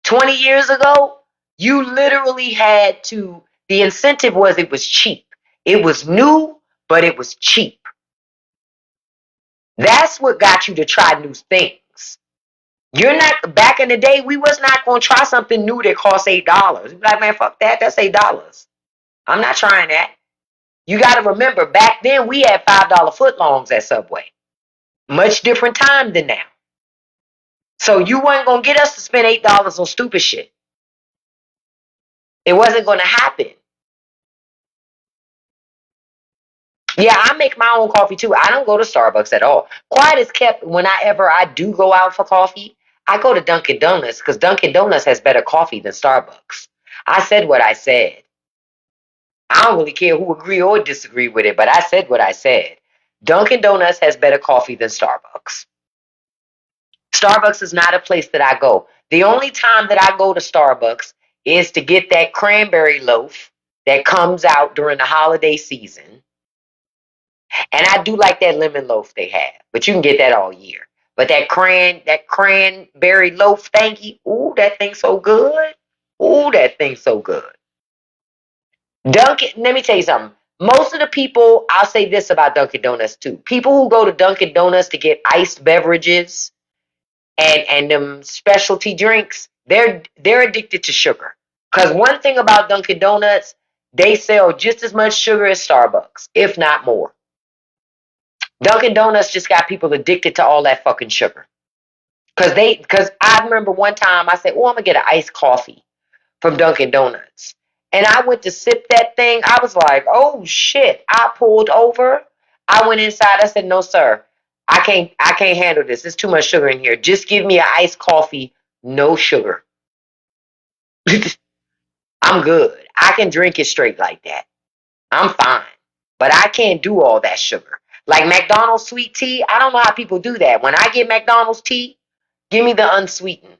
[SPEAKER 1] 20 years ago, you literally had to, the incentive was it was cheap. It was new, but it was cheap. That's what got you to try new things. You're not, back in the day, we was not going to try something new that cost $8. You're like, man, fuck that. That's $8. I'm not trying that. You got to remember, back then we had $5 footlongs at Subway. Much different time than now. So you weren't going to get us to spend $8 on stupid shit. It wasn't going to happen. Yeah, I make my own coffee too. I don't go to Starbucks at all. Quiet is kept whenever I do go out for coffee. I go to Dunkin' Donuts because Dunkin' Donuts has better coffee than Starbucks. I said what I said. I don't really care who agree or disagree with it, but I said what I said. Dunkin' Donuts has better coffee than Starbucks. Starbucks is not a place that I go. The only time that I go to Starbucks is to get that cranberry loaf that comes out during the holiday season. And I do like that lemon loaf they have, but you can get that all year. But that cranberry loaf thingy, ooh, that thing's so good. Ooh, that thing's so good. Dunkin', let me tell you something. Most of the people, I'll say this about Dunkin' Donuts too. People who go to Dunkin' Donuts to get iced beverages and them specialty drinks, they're addicted to sugar. Because one thing about Dunkin' Donuts, they sell just as much sugar as Starbucks, if not more. Dunkin' Donuts just got people addicted to all that fucking sugar. Because I remember one time I said, oh, I'm going to get an iced coffee from Dunkin' Donuts. And I went to sip that thing. I was like, oh shit. I pulled over. I went inside. I said, no, sir. I can't handle this. There's too much sugar in here. Just give me an iced coffee, no sugar. I'm good. I can drink it straight like that. I'm fine. But I can't do all that sugar. Like McDonald's sweet tea, I don't know how people do that. When I get McDonald's tea, give me the unsweetened.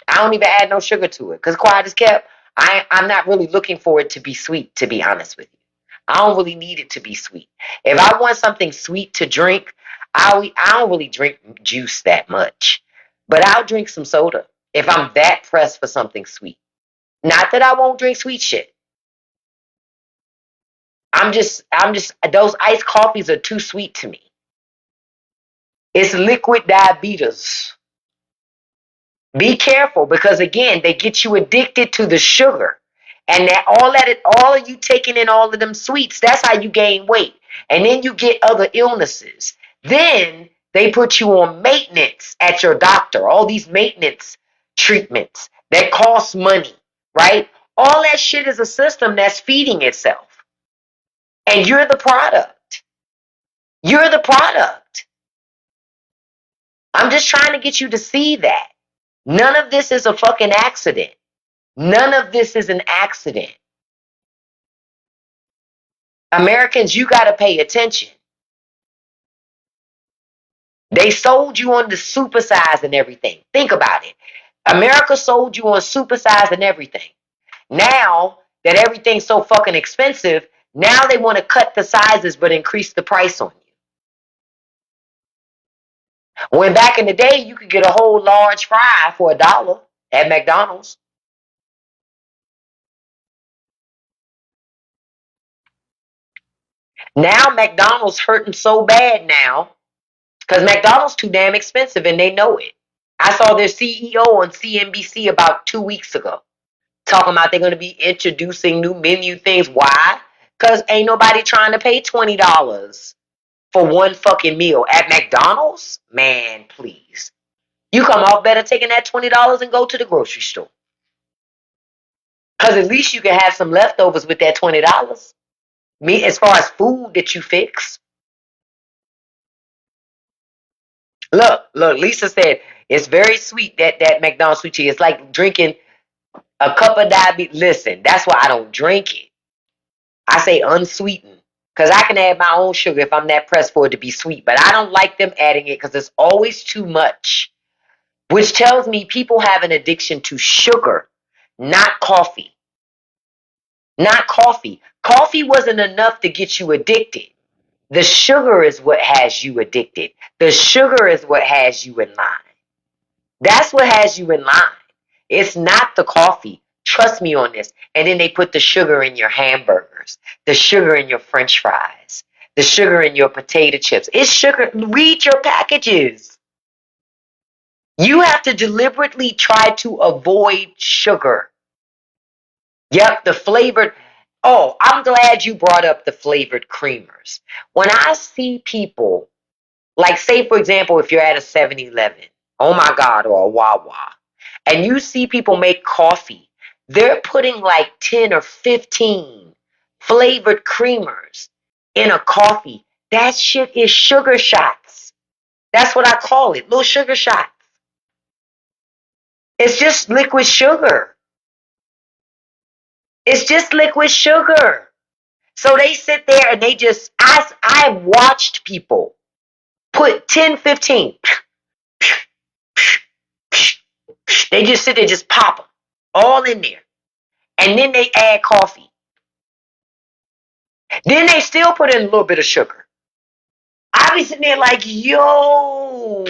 [SPEAKER 1] I don't even add no sugar to it. Because quiet is kept, I'm not really looking for it to be sweet, to be honest with you. I don't really need it to be sweet. If I want something sweet to drink, I don't really drink juice that much. But I'll drink some soda if I'm that pressed for something sweet. Not that I won't drink sweet shit. Those iced coffees are too sweet to me. It's liquid diabetes. Be careful because again, they get you addicted to the sugar. And all of you taking in all of them sweets, that's how you gain weight. And then you get other illnesses. Then they put you on maintenance at your doctor, all these maintenance treatments that cost money, right? All that shit is a system that's feeding itself. And you're the product. You're the product. I'm just trying to get you to see that. None of this is a fucking accident. None of this is an accident. Americans, you got to pay attention. They sold you on the supersize and everything. Think about it. America sold you on supersize and everything. Now that everything's so fucking expensive, now they want to cut the sizes but increase the price on you. When back in the day, you could get a whole large fry for $1 at McDonald's. Now McDonald's hurting so bad now Because McDonald's too damn expensive and they know it. I saw their CEO on CNBC about 2 weeks ago talking about they're going to be introducing new menu things. Why? Because ain't nobody trying to pay $20 for one fucking meal at McDonald's. Man, please. You come off better taking that $20 and go to the grocery store. Because at least you can have some leftovers with that $20. Me, as far as food that you fix. Look, Lisa said it's very sweet, that McDonald's sweet tea. It's like drinking a cup of diabetes. Listen, that's why I don't drink it. I say unsweetened. Because I can add my own sugar if I'm that pressed for it to be sweet. But I don't like them adding it because it's always too much. Which tells me people have an addiction to sugar, not coffee. Not coffee. Coffee wasn't enough to get you addicted. The sugar is what has you addicted. The sugar is what has you in line. That's what has you in line. It's not the coffee. Trust me on this. And then they put the sugar in your hamburgers, the sugar in your French fries, the sugar in your potato chips. It's sugar. Read your packages. You have to deliberately try to avoid sugar. Yep, the flavored. Oh, I'm glad you brought up the flavored creamers. When I see people, like say for example, if you're at a 7-Eleven, oh my God, or a Wawa, and you see people make coffee, they're putting like 10 or 15 flavored creamers in a coffee. That shit is sugar shots. That's what I call it, little sugar shots. It's just liquid sugar. It's just liquid sugar. So they sit there and they just, I've watched people put 10, 15. They just sit there, just pop them all in there. And then they add coffee. Then they still put in a little bit of sugar. I be sitting there like, yo,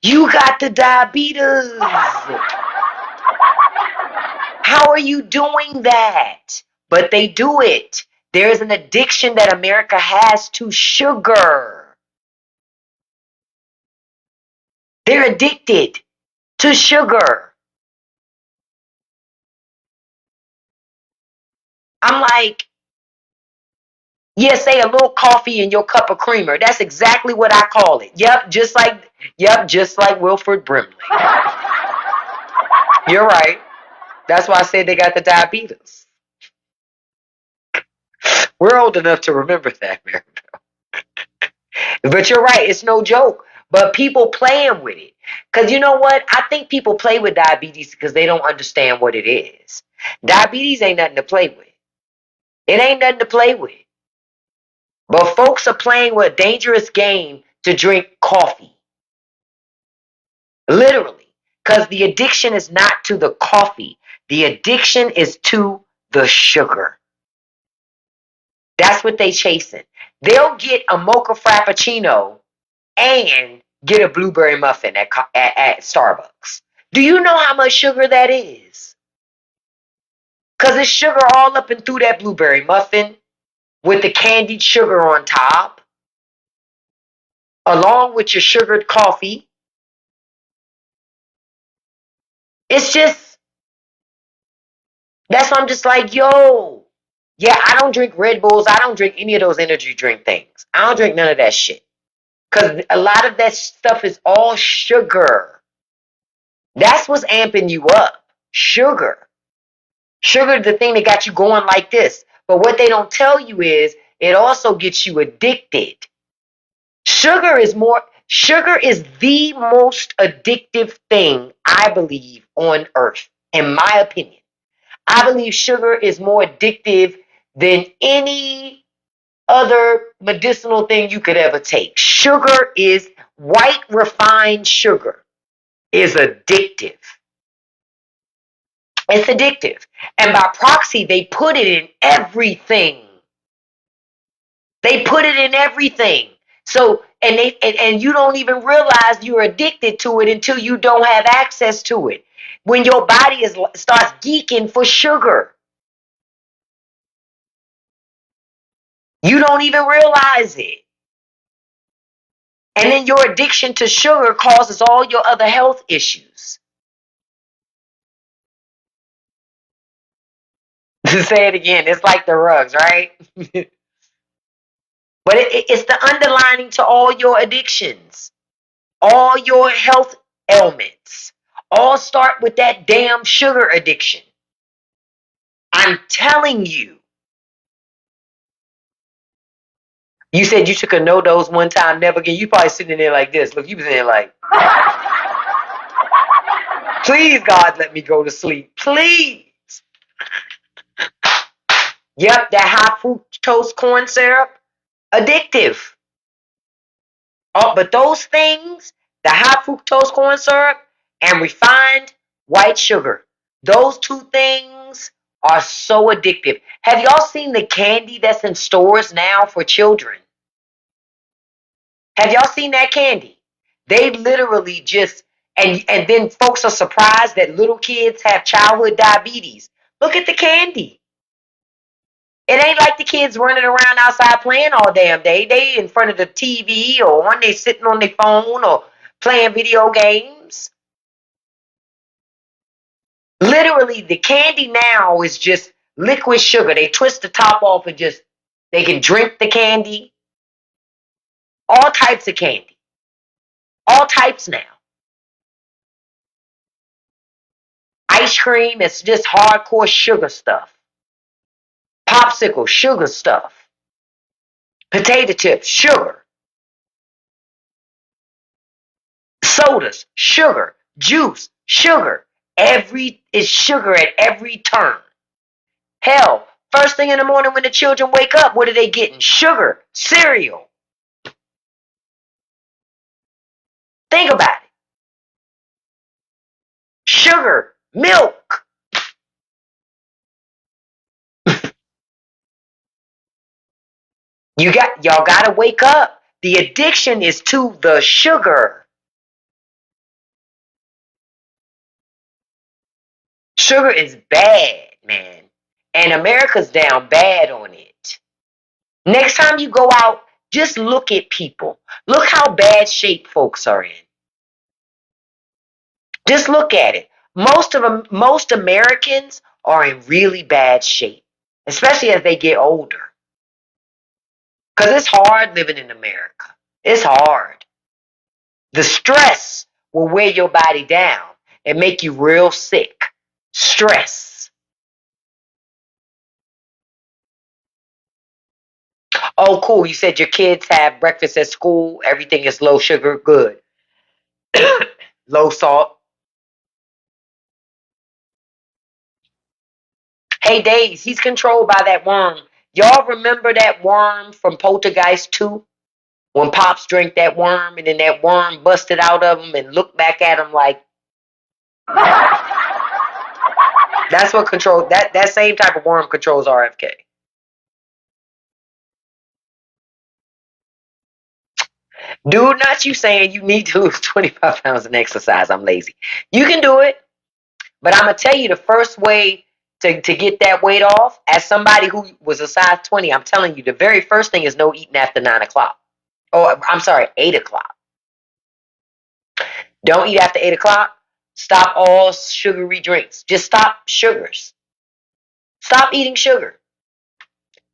[SPEAKER 1] you got the diabetes. How are you doing that? But they do it. There's an addiction that America has to sugar. They're addicted to sugar. I'm like, yeah, say a little coffee in your cup of creamer. That's exactly what I call it. Yep, just like Wilford Brimley. You're right. That's why I said they got the diabetes. We're old enough to remember that, Maribel. But you're right. It's no joke. But people playing with it. Because you know what? I think people play with diabetes because they don't understand what it is. Diabetes ain't nothing to play with. It ain't nothing to play with. But folks are playing with a dangerous game to drink coffee. Literally. Because the addiction is not to the coffee. The addiction is to the sugar. That's what they chasing. They'll get a mocha frappuccino and get a blueberry muffin at Starbucks. Do you know how much sugar that is? Because it's sugar all up and through that blueberry muffin with the candied sugar on top, along with your sugared coffee. It's just, that's why I'm just like, yo, yeah, I don't drink Red Bulls. I don't drink any of those energy drink things. I don't drink none of that shit. Because a lot of that stuff is all sugar. That's what's amping you up. Sugar. Sugar is the thing that got you going like this. But what they don't tell you is it also gets you addicted. Sugar is the most addictive thing, I believe, on earth, in my opinion. I believe sugar is more addictive than any other medicinal thing you could ever take. Sugar is white refined sugar is addictive. It's addictive. And by proxy, they put it in everything. They put it in everything. So, and you don't even realize you're addicted to it until you don't have access to it. When your body starts geeking for sugar. You don't even realize it. And then your addiction to sugar causes all your other health issues. To say it again, it's like the rugs, right? But it's the underlining to all your addictions, all your health ailments. All start with that damn sugar addiction. I'm telling you. You said you took a no dose one time, never again. You probably sitting there like this. Look, you was in there like, please, God, let me go to sleep. Please. Yep, that high fructose corn syrup, addictive. Oh, but those things, the high fructose corn syrup and refined white sugar, those two things are so addictive. Have y'all seen the candy that's in stores now for children? Have y'all seen that candy? They literally just and then folks are surprised that little kids have childhood diabetes. Look at the candy. It ain't like the kids running around outside playing all damn day. They in front of the TV or one they sitting on their phone or playing video games. Literally, the candy now is just liquid sugar. They twist the top off and just they can drink the candy. All types of candy. All types now. Ice cream, it's just hardcore sugar stuff. Popsicle, sugar stuff. Potato chips, sugar. Sodas, sugar. Juice, sugar. Every is sugar at every turn. Hell, first thing in the morning when the children wake up, what are they getting? Sugar, cereal. Think about it. Sugar, milk. Y'all gotta wake up. The addiction is to the sugar. Sugar is bad, man. And America's down bad on it. Next time you go out, just look at people. Look how bad shape folks are in. Just look at it. Most Americans are in really bad shape, especially as they get older. Because it's hard living in America. It's hard. The stress will wear your body down and make you real sick. Stress. Oh, cool. You said your kids have breakfast at school. Everything is low sugar. Good. Low salt. Hey, Days, he's controlled by that worm. Y'all remember that worm from Poltergeist 2? When Pops drank that worm and then that worm busted out of him and looked back at him like, that's what controls, that same type of worm controls RFK. Dude, not you saying you need to lose 25 pounds and exercise. I'm lazy. You can do it. But I'm going to tell you the first way to get that weight off, as somebody who was a size 20, I'm telling you, the very first thing is no eating after 9 o'clock. Oh, I'm sorry, 8 o'clock. Don't eat after 8 o'clock. Stop all sugary drinks. Just stop sugars. Stop eating sugar.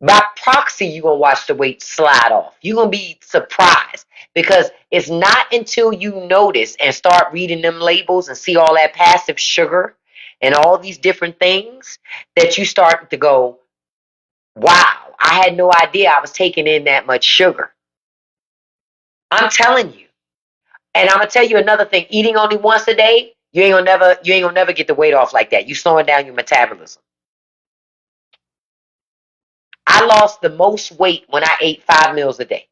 [SPEAKER 1] By proxy, you're going to watch the weight slide off. You're going to be surprised because it's not until you notice and start reading them labels and see all that passive sugar and all these different things that you start to go, wow, I had no idea I was taking in that much sugar. I'm telling you. And I'm going to tell you another thing. Eating only once a day, you ain't gonna never get the weight off like that. You slowing down your metabolism. I lost the most weight when I ate 5 meals a day.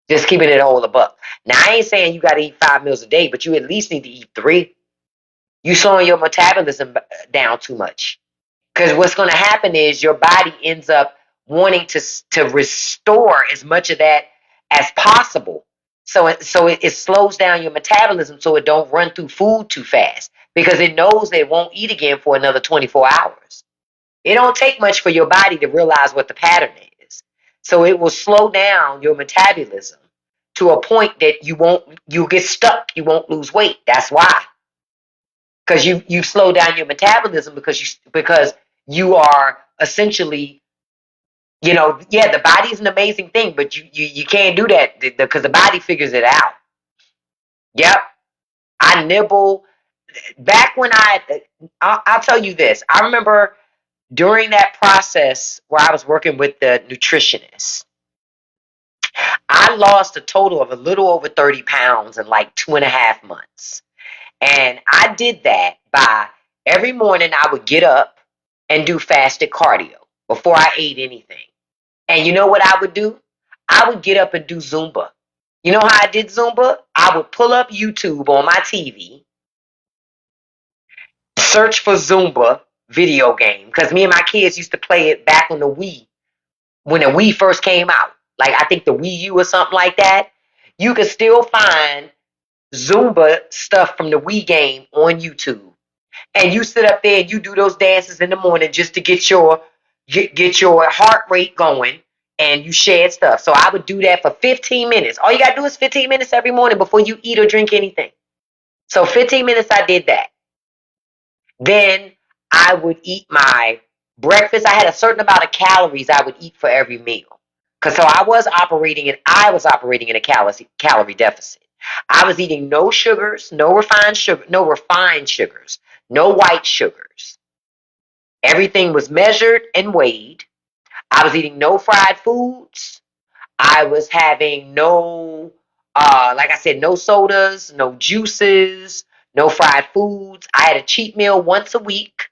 [SPEAKER 1] Just keeping it a whole $1. Now I ain't saying you gotta eat 5 meals a day, but you at least need to eat 3. You slowing your metabolism down too much. Because what's gonna happen is your body ends up wanting to restore as much of that as possible. So it slows down your metabolism so it don't run through food too fast because it knows that it won't eat again for another 24 hours. It don't take much for your body to realize what the pattern is. So it will slow down your metabolism to a point that you get stuck. You won't lose weight. That's why. Because you slow down your metabolism because you are essentially, yeah, the body's an amazing thing, but you can't do that because the body figures it out. Yep. I nibble. Back when I'll tell you this. I remember during that process where I was working with the nutritionist, I lost a total of a little over 30 pounds in like 2.5 months. And I did that by every morning I would get up and do fasted cardio before I ate anything. And you know what I would do? I would get up and do Zumba. You know how I did Zumba? I would pull up YouTube on my TV, search for Zumba video game, because me and my kids used to play it back on the Wii when the Wii first came out. Like I think the Wii U or something like that. You could still find Zumba stuff from the Wii game on YouTube. And you sit up there and you do those dances in the morning just to get your heart rate going, and you shed stuff. So I would do that for 15 minutes. All you got to do is 15 minutes every morning before you eat or drink anything. So 15 minutes I did that. Then I would eat my breakfast. I had a certain amount of calories I would eat for every meal. Cause so I was operating in a calorie deficit. I was eating no sugars, no refined sugars, no white sugars. Everything was measured and weighed. I was eating no fried foods. I was having no, like I said, no sodas, no juices, no fried foods. I had a cheat meal once a week.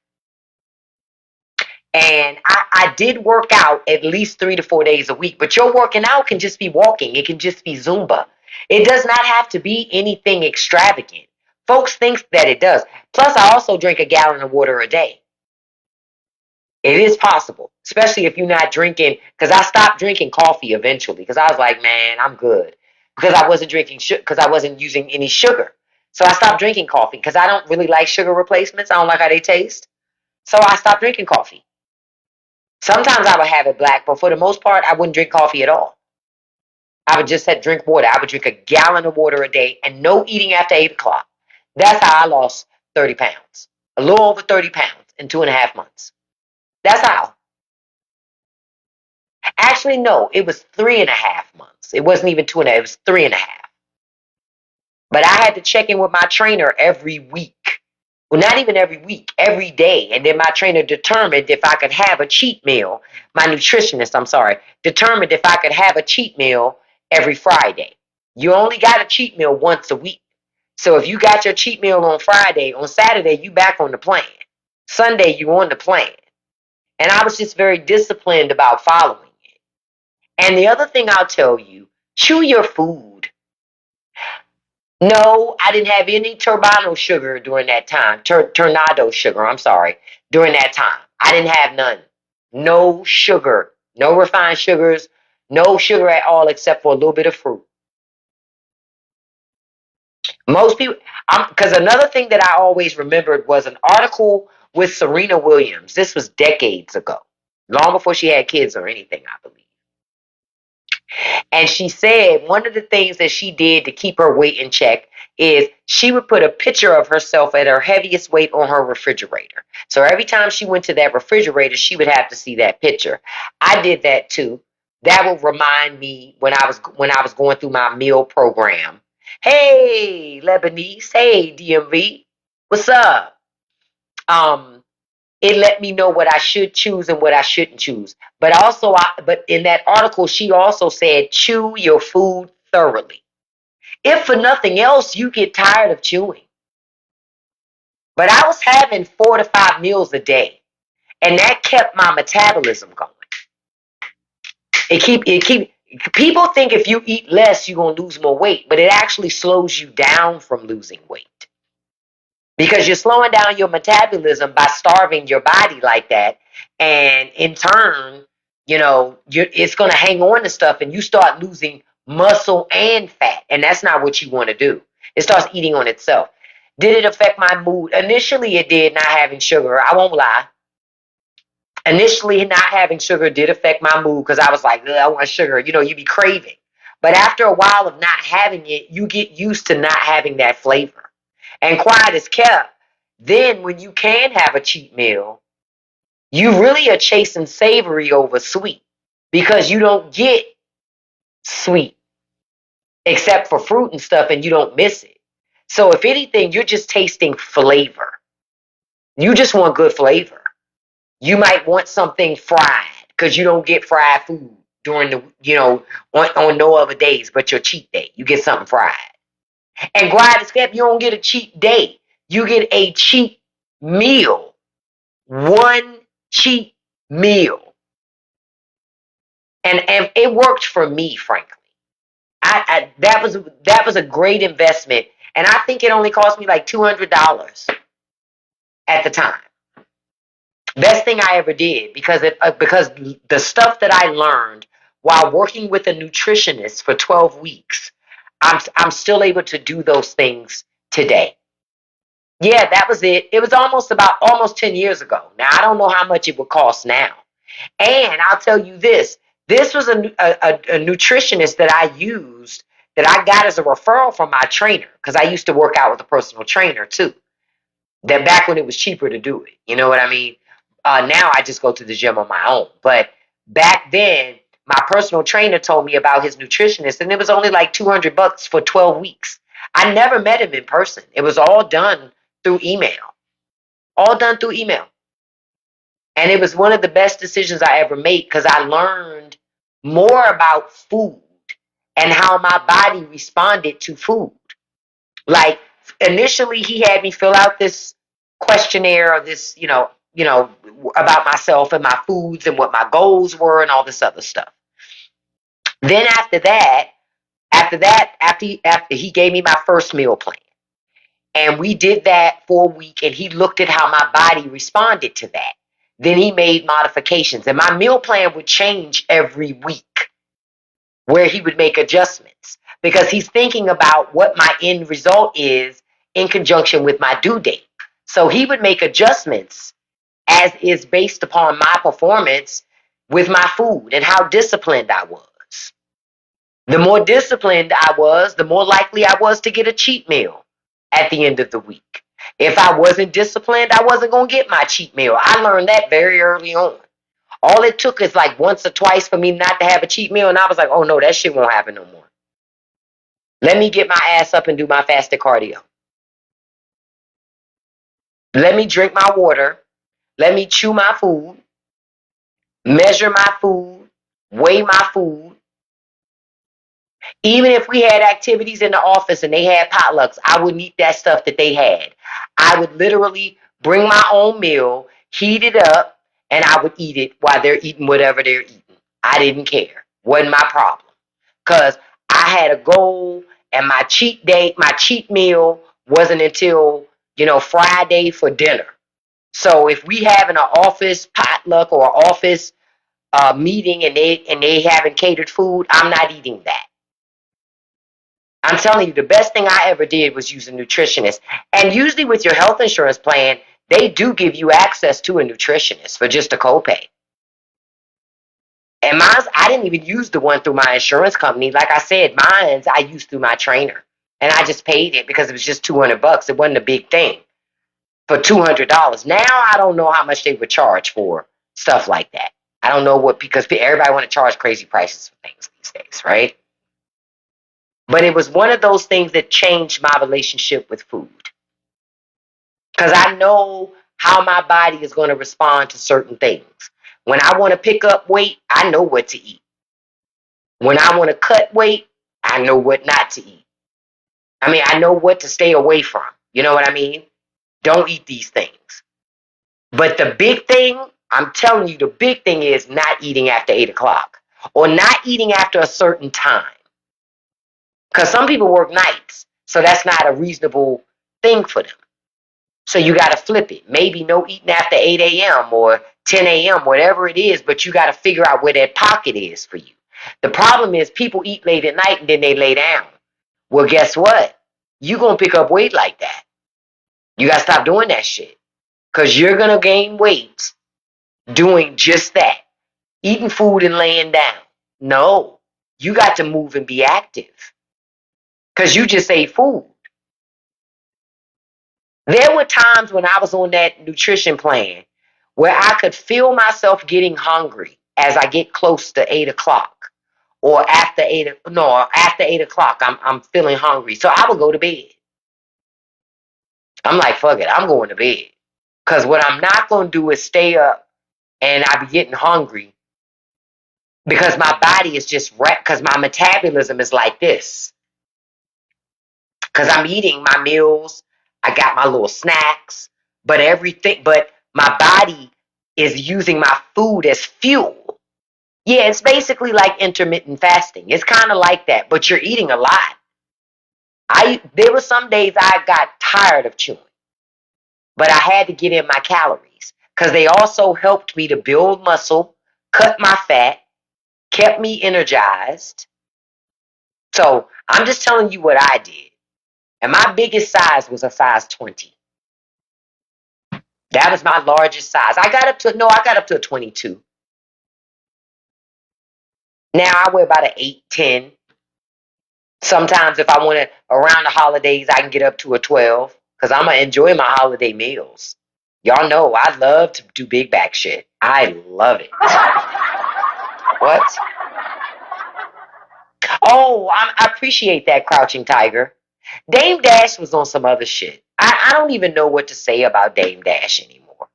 [SPEAKER 1] And I did work out at least 3 to 4 days a week. But your working out can just be walking. It can just be Zumba. It does not have to be anything extravagant. Folks think that it does. Plus, I also drink a gallon of water a day. It is possible, especially if you're not drinking, because I stopped drinking coffee eventually because I was like, man, I'm good. Because I wasn't because I wasn't using any sugar. So I stopped drinking coffee because I don't really like sugar replacements. I don't like how they taste. So I stopped drinking coffee. Sometimes I would have it black, but for the most part, I wouldn't drink coffee at all. I would just drink water. I would drink a gallon of water a day and no eating after 8 o'clock. That's how I lost 30 pounds. A little over 30 pounds in 2.5 months. That's how. Actually, no, it was 3.5 months. It wasn't even 2.5, it was 3.5. But I had to check in with my trainer every week. Well, not even every week, every day. And then my trainer determined if I could have a cheat meal. My nutritionist, I'm sorry, determined if I could have a cheat meal every Friday. You only got a cheat meal once a week. So if you got your cheat meal on Friday, on Saturday, you back on the plan. Sunday, you on the plan. And I was just very disciplined about following it. And the other thing I'll tell you, chew your food. No, I didn't have any turbinado sugar during that time. Tornado sugar, I'm sorry, during that time. I didn't have none. No sugar, no refined sugars, no sugar at all except for a little bit of fruit. Most people, because another thing that I always remembered was an article with Serena Williams. This was decades ago, long before she had kids or anything, I believe. And she said one of the things that she did to keep her weight in check is she would put a picture of herself at her heaviest weight on her refrigerator. So every time she went to that refrigerator, she would have to see that picture. I did that too. That would remind me when I was going through my meal program. Hey, Lebanese. Hey, DMV. What's up? It let me know what I should choose and what I shouldn't choose. But in that article, she also said, chew your food thoroughly. If for nothing else, you get tired of chewing. But I was having 4 to 5 meals a day, and that kept my metabolism going. People think if you eat less, you're going to lose more weight, but it actually slows you down from losing weight. Because you're slowing down your metabolism by starving your body like that. And in turn, it's going to hang on to stuff and you start losing muscle and fat. And that's not what you want to do. It starts eating on itself. Did it affect my mood? Initially, it did, not having sugar. I won't lie. Initially, not having sugar did affect my mood because I was like, I want sugar. You be craving. But after a while of not having it, you get used to not having that flavor. And quiet as kept, then when you can have a cheat meal, you really are chasing savory over sweet because you don't get sweet except for fruit and stuff, and you don't miss it. So if anything, you're just tasting flavor. You just want good flavor. You might want something fried because you don't get fried food during the, on no other days but your cheat day. You get something fried. And quiet as kept, you don't get a cheat day. You get a cheat meal. One cheat meal. And it worked for me, frankly. That was a great investment, and I think it only cost me like $200 at the time. Best thing I ever did because the stuff that I learned while working with a nutritionist for 12 weeks, I'm still able to do those things today. Yeah, that was it. It was almost 10 years ago. Now I don't know how much it would cost now. And I'll tell you this. This was a nutritionist that I used that I got as a referral from my trainer because I used to work out with a personal trainer too. That back when it was cheaper to do it. You know what I mean? Now I just go to the gym on my own. But back then, my personal trainer told me about his nutritionist, and it was only like $200 for 12 weeks. I never met him in person. It was all done through email. All done through email. And it was one of the best decisions I ever made because I learned more about food and how my body responded to food. Like initially he had me fill out this questionnaire or this, about myself and my foods and what my goals were and all this other stuff. Then after he gave me my first meal plan. And we did that for a week and he looked at how my body responded to that. Then he made modifications and my meal plan would change every week where he would make adjustments because he's thinking about what my end result is in conjunction with my due date. So he would make adjustments as is based upon my performance with my food and how disciplined I was. The more disciplined I was, the more likely I was to get a cheat meal at the end of the week. If I wasn't disciplined, I wasn't going to get my cheat meal. I learned that very early on. All it took is like once or twice for me not to have a cheat meal, and I was like, oh no, that shit won't happen no more. Let me get my ass up and do my fasted cardio. Let me drink my water. Let me chew my food, measure my food, weigh my food. Even if we had activities in the office and they had potlucks, I wouldn't eat that stuff that they had. I would literally bring my own meal, heat it up, and I would eat it while they're eating whatever they're eating. I didn't care. Wasn't my problem. Because I had a goal and my cheat meal wasn't until, Friday for dinner. So if we having an office potluck or office meeting and they having catered food, I'm not eating that. I'm telling you, the best thing I ever did was use a nutritionist. And usually with your health insurance plan, they do give you access to a nutritionist for just a copay. And mine, I didn't even use the one through my insurance company. Like I said, mine's I used through my trainer. And I just paid it because it was just $200. It wasn't a big thing for $200. Now I don't know how much they would charge for stuff like that. I don't know because everybody want to charge crazy prices for things these days, right? But it was one of those things that changed my relationship with food. Because I know how my body is going to respond to certain things. When I want to pick up weight, I know what to eat. When I want to cut weight, I know what not to eat. I know what to stay away from. You know what I mean? Don't eat these things. But the big thing, I'm telling you, the big thing is not eating after 8 o'clock or not eating after a certain time. Because some people work nights, so that's not a reasonable thing for them. So you got to flip it. Maybe no eating after 8 a.m. or 10 a.m., whatever it is, but you got to figure out where that pocket is for you. The problem is people eat late at night and then they lay down. Well, guess what? You're going to pick up weight like that. You got to stop doing that shit because you're going to gain weight doing just that. Eating food and laying down. No. you got to move and be active because you just ate food. There were times when I was on that nutrition plan where I could feel myself getting hungry as I get close to 8 o'clock. Or after 8 o'clock, I'm feeling hungry. So I would go to bed. I'm like, fuck it, I'm going to bed. Because what I'm not going to do is stay up and I be getting hungry because my body is just wrecked, because my metabolism is like this. Because I'm eating my meals, I got my little snacks, but my body is using my food as fuel. Yeah, it's basically like intermittent fasting. It's kind of like that, but you're eating a lot. There were some days I got tired of chewing, but I had to get in my calories because they also helped me to build muscle, cut my fat, kept me energized. So I'm just telling you what I did. And my biggest size was a size 20. That was my largest size. I got up to a 22. Now I weigh about an 8, 10. Sometimes if I want to, around the holidays, I can get up to a 12 because I'm going to enjoy my holiday meals. Y'all know I love to do big back shit. I love it. What? Oh, I appreciate that, Crouching Tiger. Dame Dash was on some other shit. I don't even know what to say about Dame Dash anymore.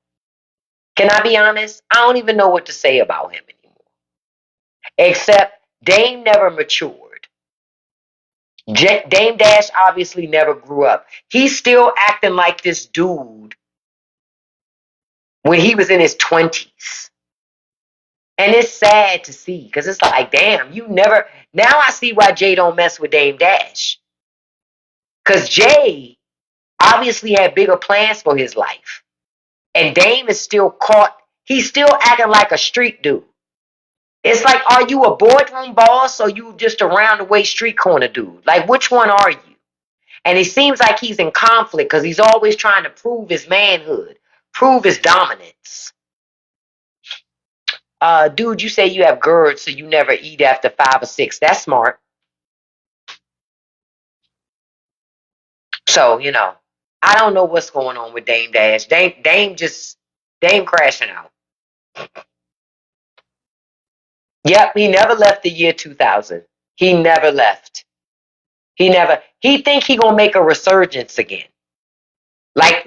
[SPEAKER 1] Can I be honest? I don't even know what to say about him anymore. Except Dame never matured. Dame Dash obviously never grew up. He's still acting like this dude when he was in his 20s. And it's sad to see because it's like, damn, you never. Now I see why Jay don't mess with Dame Dash. Because Jay obviously had bigger plans for his life. And Dame is still caught. He's still acting like a street dude. It's like, are you a boardroom boss or you just a round the way street corner dude? Like, which one are you? And it seems like he's in conflict because he's always trying to prove his manhood, prove his dominance. Dude, you say you have GERD, so you never eat after 5 or 6. That's smart. So, I don't know what's going on with Dame Dash. Dame crashing out. Yep, he never left the year 2000. He never left. He think he gonna make a resurgence again. Like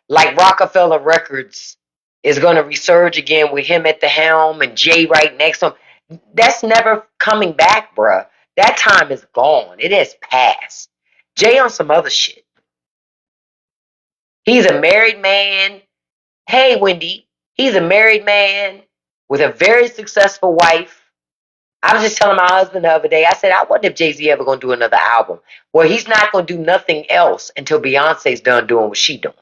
[SPEAKER 1] Rockefeller Records is gonna resurge again with him at the helm and Jay right next to him. That's never coming back, bruh. That time is gone. It has passed. Jay on some other shit. He's a married man. Hey, Wendy. He's a married man with a very successful wife. I was just telling my husband the other day, I said, I wonder if Jay-Z ever going to do another album. Well, he's not going to do nothing else until Beyonce's done doing what she's doing.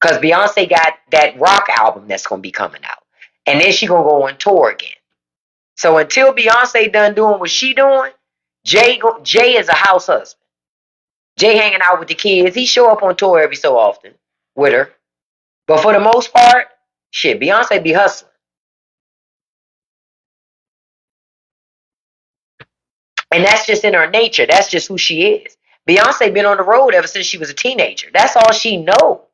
[SPEAKER 1] Because Beyonce got that rock album that's going to be coming out. And then she's going to go on tour again. So until Beyonce done doing what she doing, Jay is a house husband. Jay hanging out with the kids. He show up on tour every so often with her. But for the most part, shit, Beyonce be hustling. And that's just in her nature. That's just who she is. Beyonce been on the road ever since she was a teenager. That's all she know.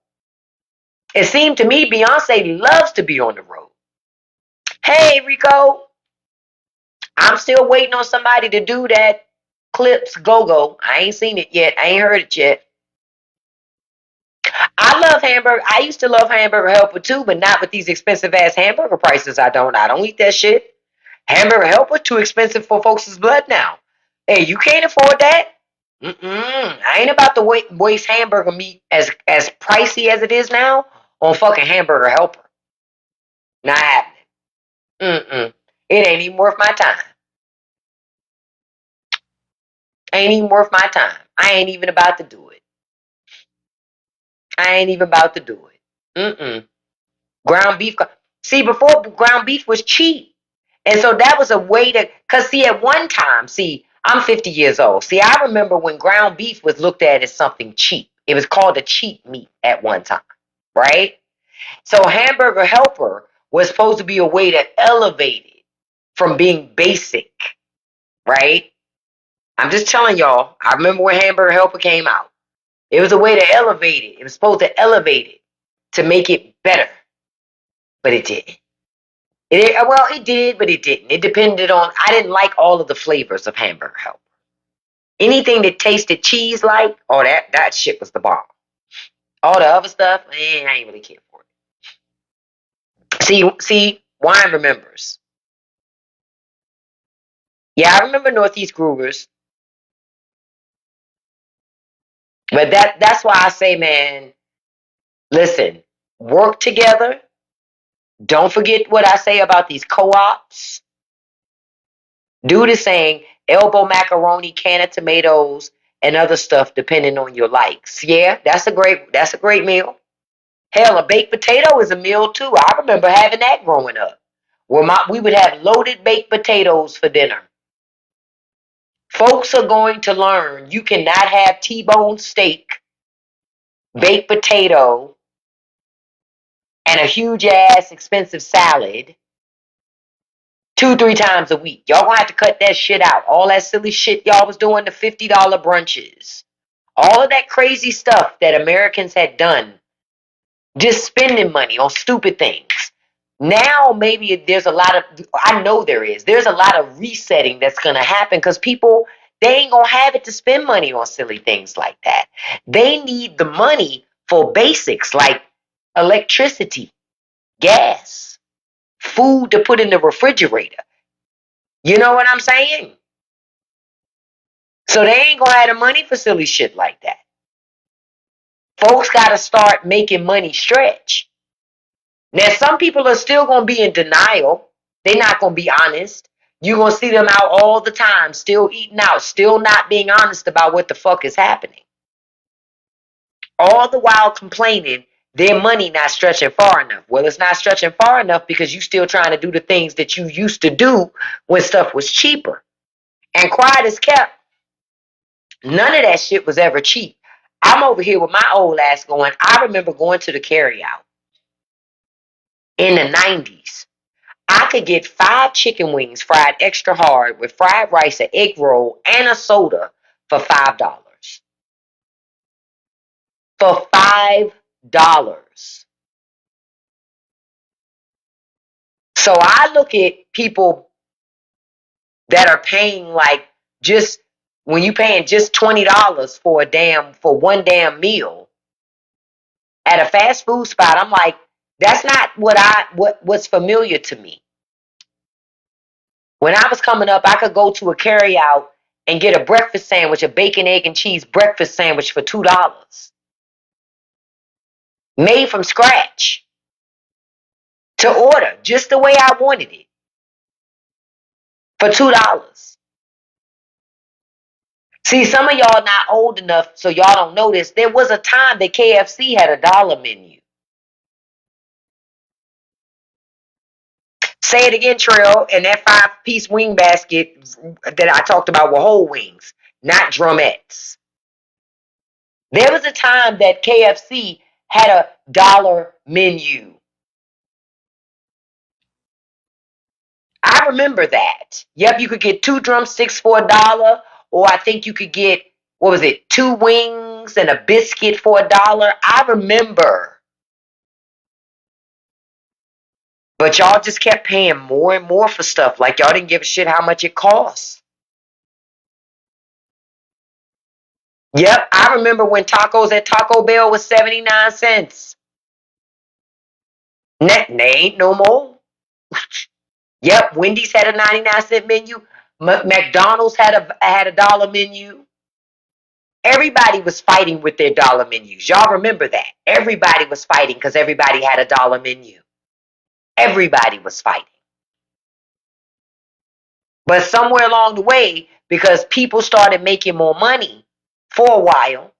[SPEAKER 1] It seemed to me Beyonce loves to be on the road. Hey, Rico. I'm still waiting on somebody to do that Clips Go-Go. I ain't seen it yet. I ain't heard it yet. I love hamburger. I used to love Hamburger Helper too, but not with these expensive ass hamburger prices. I don't eat that shit. Hamburger Helper too expensive for folks' blood now. Hey, you can't afford that? I ain't about to waste hamburger meat as pricey as it is now on fucking Hamburger Helper. Not happening. It ain't even worth my time. Ain't even worth my time. I ain't even about to do it. I ain't even about to do it. Ground beef. See, before ground beef was cheap. And so that was a way to, because see, at one time, see, I'm 50 years old. See, I remember when ground beef was looked at as something cheap. It was called a cheap meat at one time, right? So Hamburger Helper was supposed to be a way to elevate it from being basic, right? I'm just telling y'all, I remember when Hamburger Helper came out. It was a way to elevate it. It was supposed to elevate it to make it better, but it didn't. Well, it did, but it didn't. It depended on. I didn't like all of the flavors of Hamburger Helper. Anything that tasted cheese like, oh, that shit was the bomb. All the other stuff, I ain't really care for it. See, wine remembers. Yeah, I remember Northeast Groovers, but that's why I say, man, listen, work together. Don't forget what I say about these co-ops. Dude is saying elbow macaroni, can of tomatoes, and other stuff depending on your likes. Yeah, that's a great meal. Hell, a baked potato is a meal too. I remember having that growing up. Where we would have loaded baked potatoes for dinner. Folks are going to learn you cannot have T-bone steak, baked potato, and a huge ass expensive salad 2-3 times a week. Y'all gonna have to cut that shit out. All that silly shit y'all was doing, the $50 brunches. All of that crazy stuff that Americans had done, just spending money on stupid things. Now maybe there's a lot of, I know there's a lot of resetting that's going to happen because people, they ain't going to have it to spend money on silly things like that. They need the money for basics like electricity, gas, food to put in the refrigerator. You know what I'm saying? So they ain't going to have the money for silly shit like that. Folks got to start making money stretch. Now, some people are still going to be in denial. They're not going to be honest. You're going to see them out all the time, still eating out, still not being honest about what the fuck is happening. All the while complaining their money not stretching far enough. Well, it's not stretching far enough because you're still trying to do the things that you used to do when stuff was cheaper. And quiet as kept, none of that shit was ever cheap. I'm over here with my old ass going, I remember going to the carryout in the 90s. I could get 5 chicken wings fried extra hard with fried rice, an egg roll, and a soda for $5. For $5. So I look at people that are paying like just when you paying just $20 for one damn meal at a fast food spot. I'm like, that's not what's familiar to me. When I was coming up, I could go to a carryout and get a breakfast sandwich, a bacon, egg, and cheese breakfast sandwich for $2. Made from scratch. To order, just the way I wanted it. For $2. See, some of y'all not old enough, so y'all don't know this. There was a time that KFC had a dollar menu. Say it again, Trail, and that 5-piece wing basket that I talked about were whole wings, not drumettes. There was a time that KFC had a dollar menu. I remember that. Yep, you could get 2 drumsticks for $1, or I think you could get, what was it, 2 wings and a biscuit for $1. I remember. But y'all just kept paying more and more for stuff. Like y'all didn't give a shit how much it costs. Yep, I remember when tacos at Taco Bell was 79 cents. They ain't no more. Yep, Wendy's had a 99-cent menu. McDonald's had a dollar menu. Everybody was fighting with their dollar menus. Y'all remember that. Everybody was fighting because everybody had a dollar menu. Everybody was fighting. But somewhere along the way, because people started making more money for a while,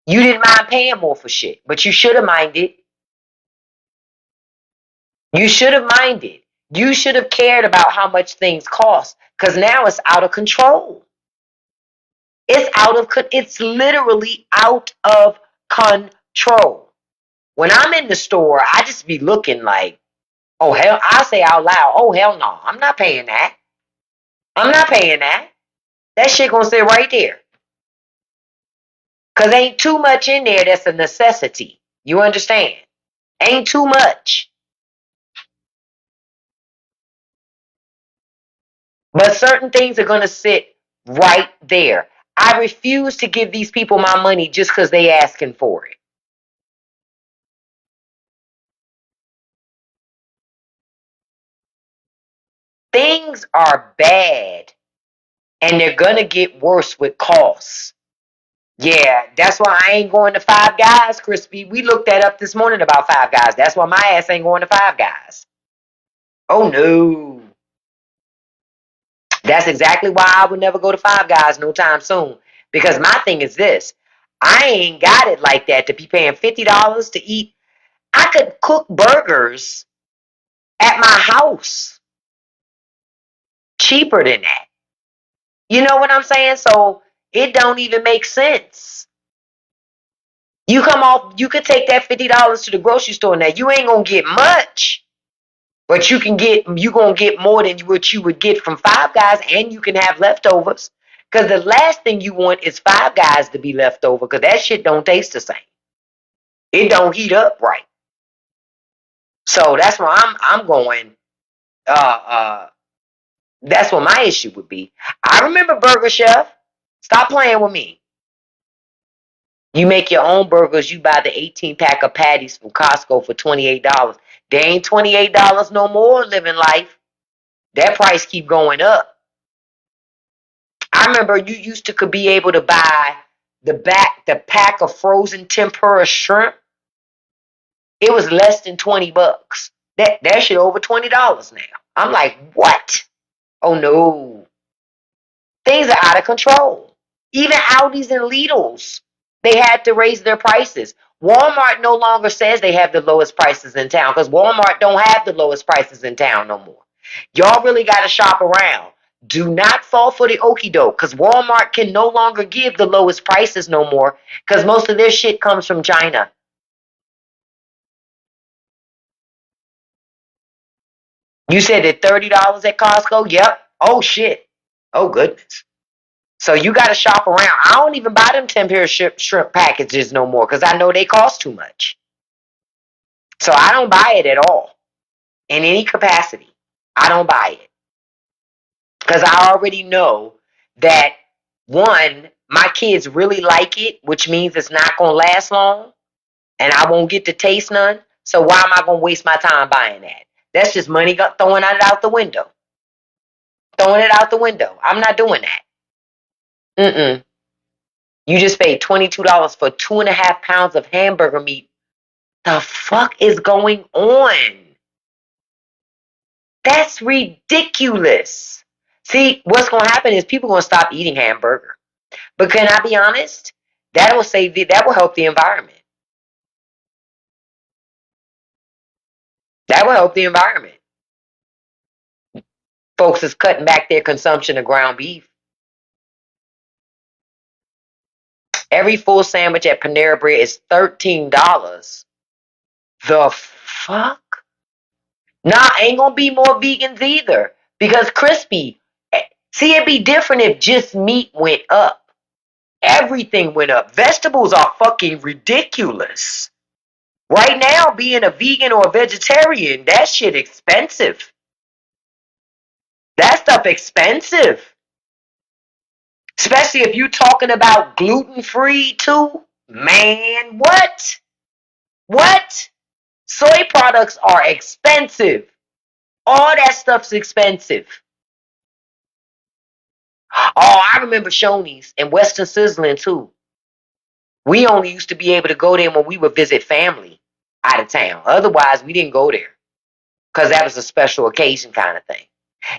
[SPEAKER 1] you didn't mind paying more for shit. But you should have minded. You should have minded. You should have cared about how much things cost. Because now it's out of control. It's literally out of control. When I'm in the store, I just be looking like, Oh, hell, I say out loud, oh, hell no, I'm not paying that. I'm not paying that. That shit gonna sit right there. Because ain't too much in there that's a necessity. You understand? Ain't too much. But certain things are gonna sit right there. I refuse to give these people my money just because they asking for it. Things are bad and they're gonna get worse with costs. Yeah, that's why I ain't going to Five Guys, Crispy. We looked that up this morning about Five Guys. That's why my ass ain't going to Five Guys. Oh no. That's exactly why I would never go to Five Guys no time soon. Because my thing is this. I ain't got it like that to be paying $50 to eat. I could cook burgers at my house cheaper than that. You know what I'm saying? So it don't even make sense. You come off, you could take that $50 to the grocery store now. You ain't gonna get much, but you gonna get more than what you would get from Five Guys, and you can have leftovers. Because the last thing you want is Five Guys to be left over, because that shit don't taste the same. It don't heat up right. So that's why I'm going. Uh, uh, that's what my issue would be. I remember Burger Chef. Stop playing with me. You make your own burgers. You buy the 18 pack of patties from Costco for $28. They ain't $28 no more living life. That price keep going up. I remember you used to could be able to buy the pack of frozen tempura shrimp. It was less than $20. That shit over $20 now. I'm like, what? Oh no. Things are out of control. Even Aldi's and Lidl's, they had to raise their prices. Walmart no longer says they have the lowest prices in town because Walmart don't have the lowest prices in town no more. Y'all really got to shop around. Do not fall for the okie doke because Walmart can no longer give the lowest prices no more because most of their shit comes from China. You said that $30 at Costco? Yep. Oh shit. Oh goodness. So you got to shop around. I don't even buy them tempura shrimp packages no more because I know they cost too much. So I don't buy it at all in any capacity. I don't buy it because I already know that one, my kids really like it, which means it's not going to last long and I won't get to taste none. So why am I going to waste my time buying that? That's just money throwing it out the window. Throwing it out the window. I'm not doing that. Mm-mm. You just paid $22 for 2.5 pounds of hamburger meat. The fuck is going on? That's ridiculous. See, what's going to happen is people going to stop eating hamburger. But can I be honest? That will help the environment. That will help the environment. Folks is cutting back their consumption of ground beef. Every full sandwich at Panera Bread is $13. The fuck? Nah, ain't gonna be more vegans either. Because crispy. See, it'd be different if just meat went up. Everything went up. Vegetables are fucking ridiculous. Right now, being a vegan or a vegetarian, that shit expensive. That stuff expensive. Especially if you're talking about gluten-free too. Man, what? What? Soy products are expensive. All that stuff's expensive. Oh, I remember Shoney's and Western Sizzling too. We only used to be able to go there when we would visit family out of town. Otherwise, we didn't go there because that was a special occasion kind of thing.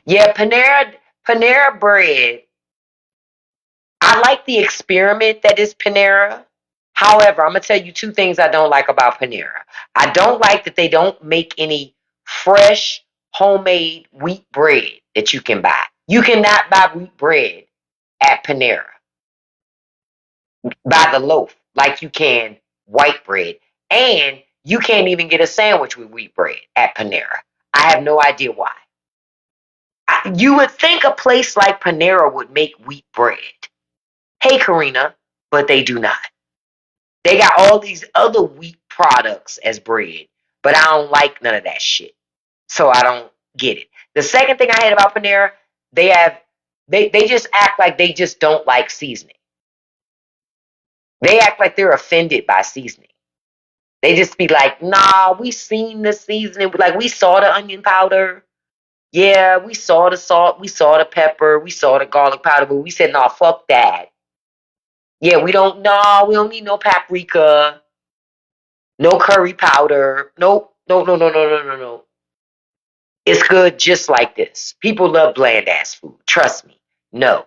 [SPEAKER 1] Yeah, Panera Bread. I like the experiment that is Panera. However, I'm gonna tell you two things I don't like about Panera. I don't like that they don't make any fresh homemade wheat bread that you can buy. You cannot buy wheat bread at Panera by the loaf like you can white bread. And you can't even get a sandwich with wheat bread at Panera. I have no idea why. You would think a place like Panera would make wheat bread. Hey, Karina, but they do not. They got all these other wheat products as bread, but I don't like none of that shit. So I don't get it. The second thing I hate about Panera, they have they just act like they just don't like seasoning. They act like they're offended by seasoning. They just be like, nah, we seen the seasoning. Like, we saw the onion powder. Yeah, we saw the salt. We saw the pepper. We saw the garlic powder. But we said, nah, fuck that. Yeah, we don't need no paprika, no curry powder. Nope. No, no, no, no, no, no, no. It's good just like this. People love bland ass food. Trust me. No.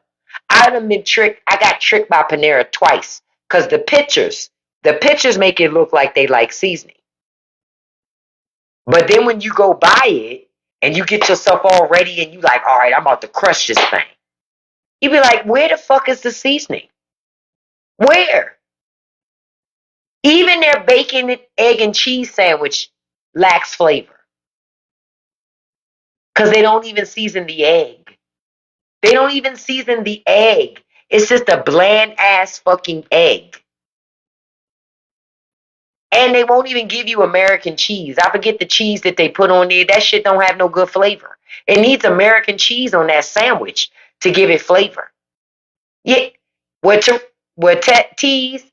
[SPEAKER 1] I done been tricked. I got tricked by Panera twice. Because the pictures make it look like they like seasoning. But then when you go buy it and you get yourself all ready and you like, all right, I'm about to crush this thing. You be like, where the fuck is the seasoning? Where? Even their bacon, egg, and cheese sandwich lacks flavor. Because they don't even season the egg. They don't even season the egg. It's just a bland ass fucking egg. And they won't even give you American cheese. I forget the cheese that they put on there. That shit don't have no good flavor. It needs American cheese on that sandwich to give it flavor. Yeah. Tease,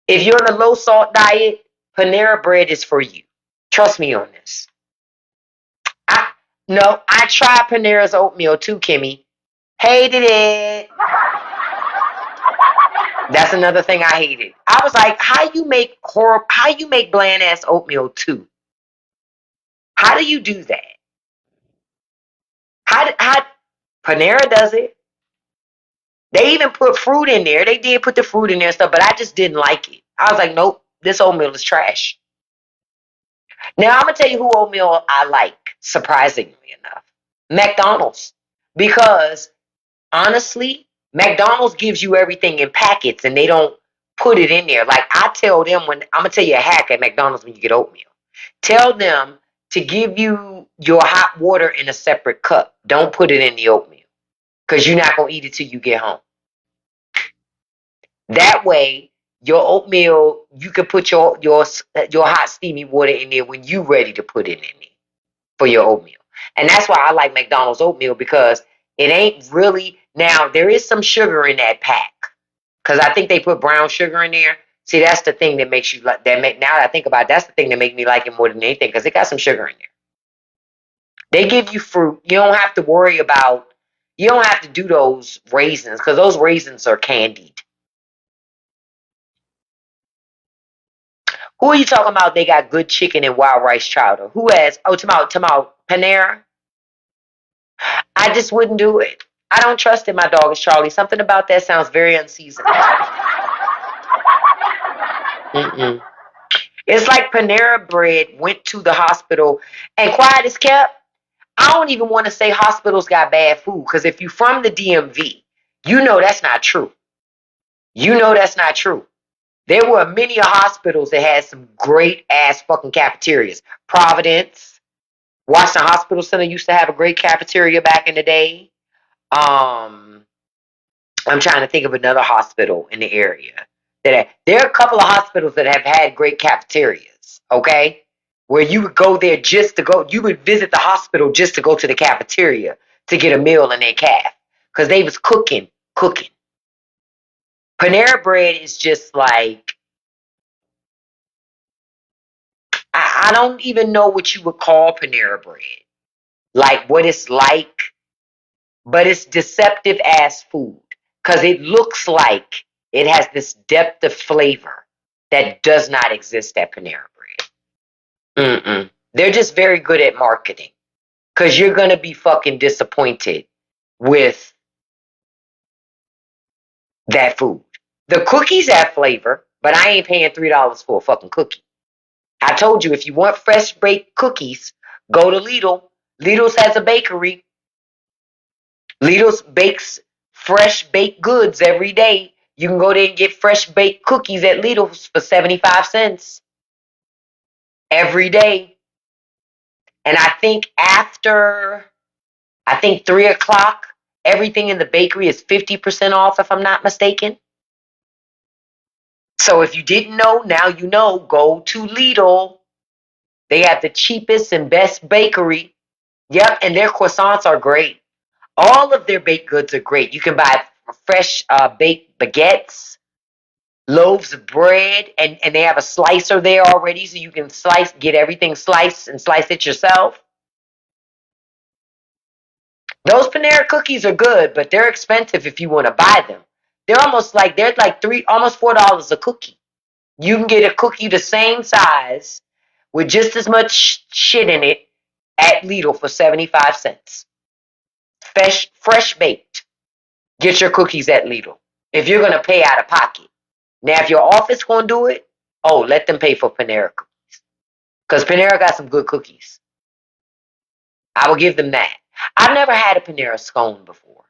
[SPEAKER 1] if you're on a low salt diet, Panera bread is for you. Trust me on this. I tried Panera's oatmeal too, Kimmy. Hated it. That's another thing I hated. I was like, how you make bland ass oatmeal too? How do you do that? How Panera does it? They even put fruit in there. They did put the fruit in there and stuff, but I just didn't like it. I was like, nope, this oatmeal is trash. Now I'm gonna tell you who oatmeal I like, surprisingly enough. McDonald's. Because honestly, McDonald's gives you everything in packets and they don't put it in there. Like, I tell them, when I'm gonna tell you a hack at McDonald's when you get oatmeal. Tell them to give you your hot water in a separate cup. Don't put it in the oatmeal. Because you're not gonna eat it till you get home. That way, your oatmeal, you can put your hot steamy water in there when you're ready to put it in there for your oatmeal. And that's why I like McDonald's oatmeal, because it ain't really, now there is some sugar in that pack, because I think they put brown sugar in there. See, that's the thing that makes you like that. Now that I think about it, that's the thing that makes me like it more than anything, because it got some sugar in there. They give you fruit. You don't have to worry about. You don't have to do those raisins, because those raisins are candied. Who are you talking about? They got good chicken and wild rice chowder. Who has? Oh, tomorrow, Panera. I just wouldn't do it. I don't trust it. My dog is Charlie. Something about that sounds very unseasoned. Mm-mm. It's like Panera bread went to the hospital, and quiet as kept. I don't even want to say hospitals got bad food, because if you're from the DMV, you know that's not true. You know that's not true. There were many hospitals that had some great ass fucking cafeterias. Providence, Washington Hospital Center used to have a great cafeteria back in the day. I'm trying to think of another hospital in the area. There are a couple of hospitals that have had great cafeterias, okay? Where you would go there just to go, you would visit the hospital just to go to the cafeteria to get a meal in their calf. Because they was cooking. Panera bread is just like, I don't even know what you would call Panera bread. Like, what it's like, but it's deceptive ass food. Because it looks like it has this depth of flavor that does not exist at Panera bread. Mm-mm. They're just very good at marketing. Because you're going to be fucking disappointed with that food. The cookies have flavor, but I ain't paying $3 for a fucking cookie. I told you, if you want fresh baked cookies, go to Lidl. Lidl's has a bakery. Lidl's bakes fresh baked goods every day. You can go there and get fresh baked cookies at Lidl's for 75 cents every day. And I think after, 3 o'clock, everything in the bakery is 50% off, if I'm not mistaken. So if you didn't know, now you know. Go to Lidl. They have the cheapest and best bakery. Yep, and their croissants are great. All of their baked goods are great. You can buy fresh baked baguettes, loaves of bread, and they have a slicer there already, so you can get everything sliced and slice it yourself. Those Panera cookies are good, but they're expensive if you want to buy them. They're like almost $4 a cookie. You can get a cookie the same size with just as much shit in it at Lidl for 75 cents. Fresh baked. Get your cookies at Lidl. If you're gonna pay out of pocket. Now, if your office gonna do it, let them pay for Panera cookies. Because Panera got some good cookies. I will give them that. I've never had a Panera scone before.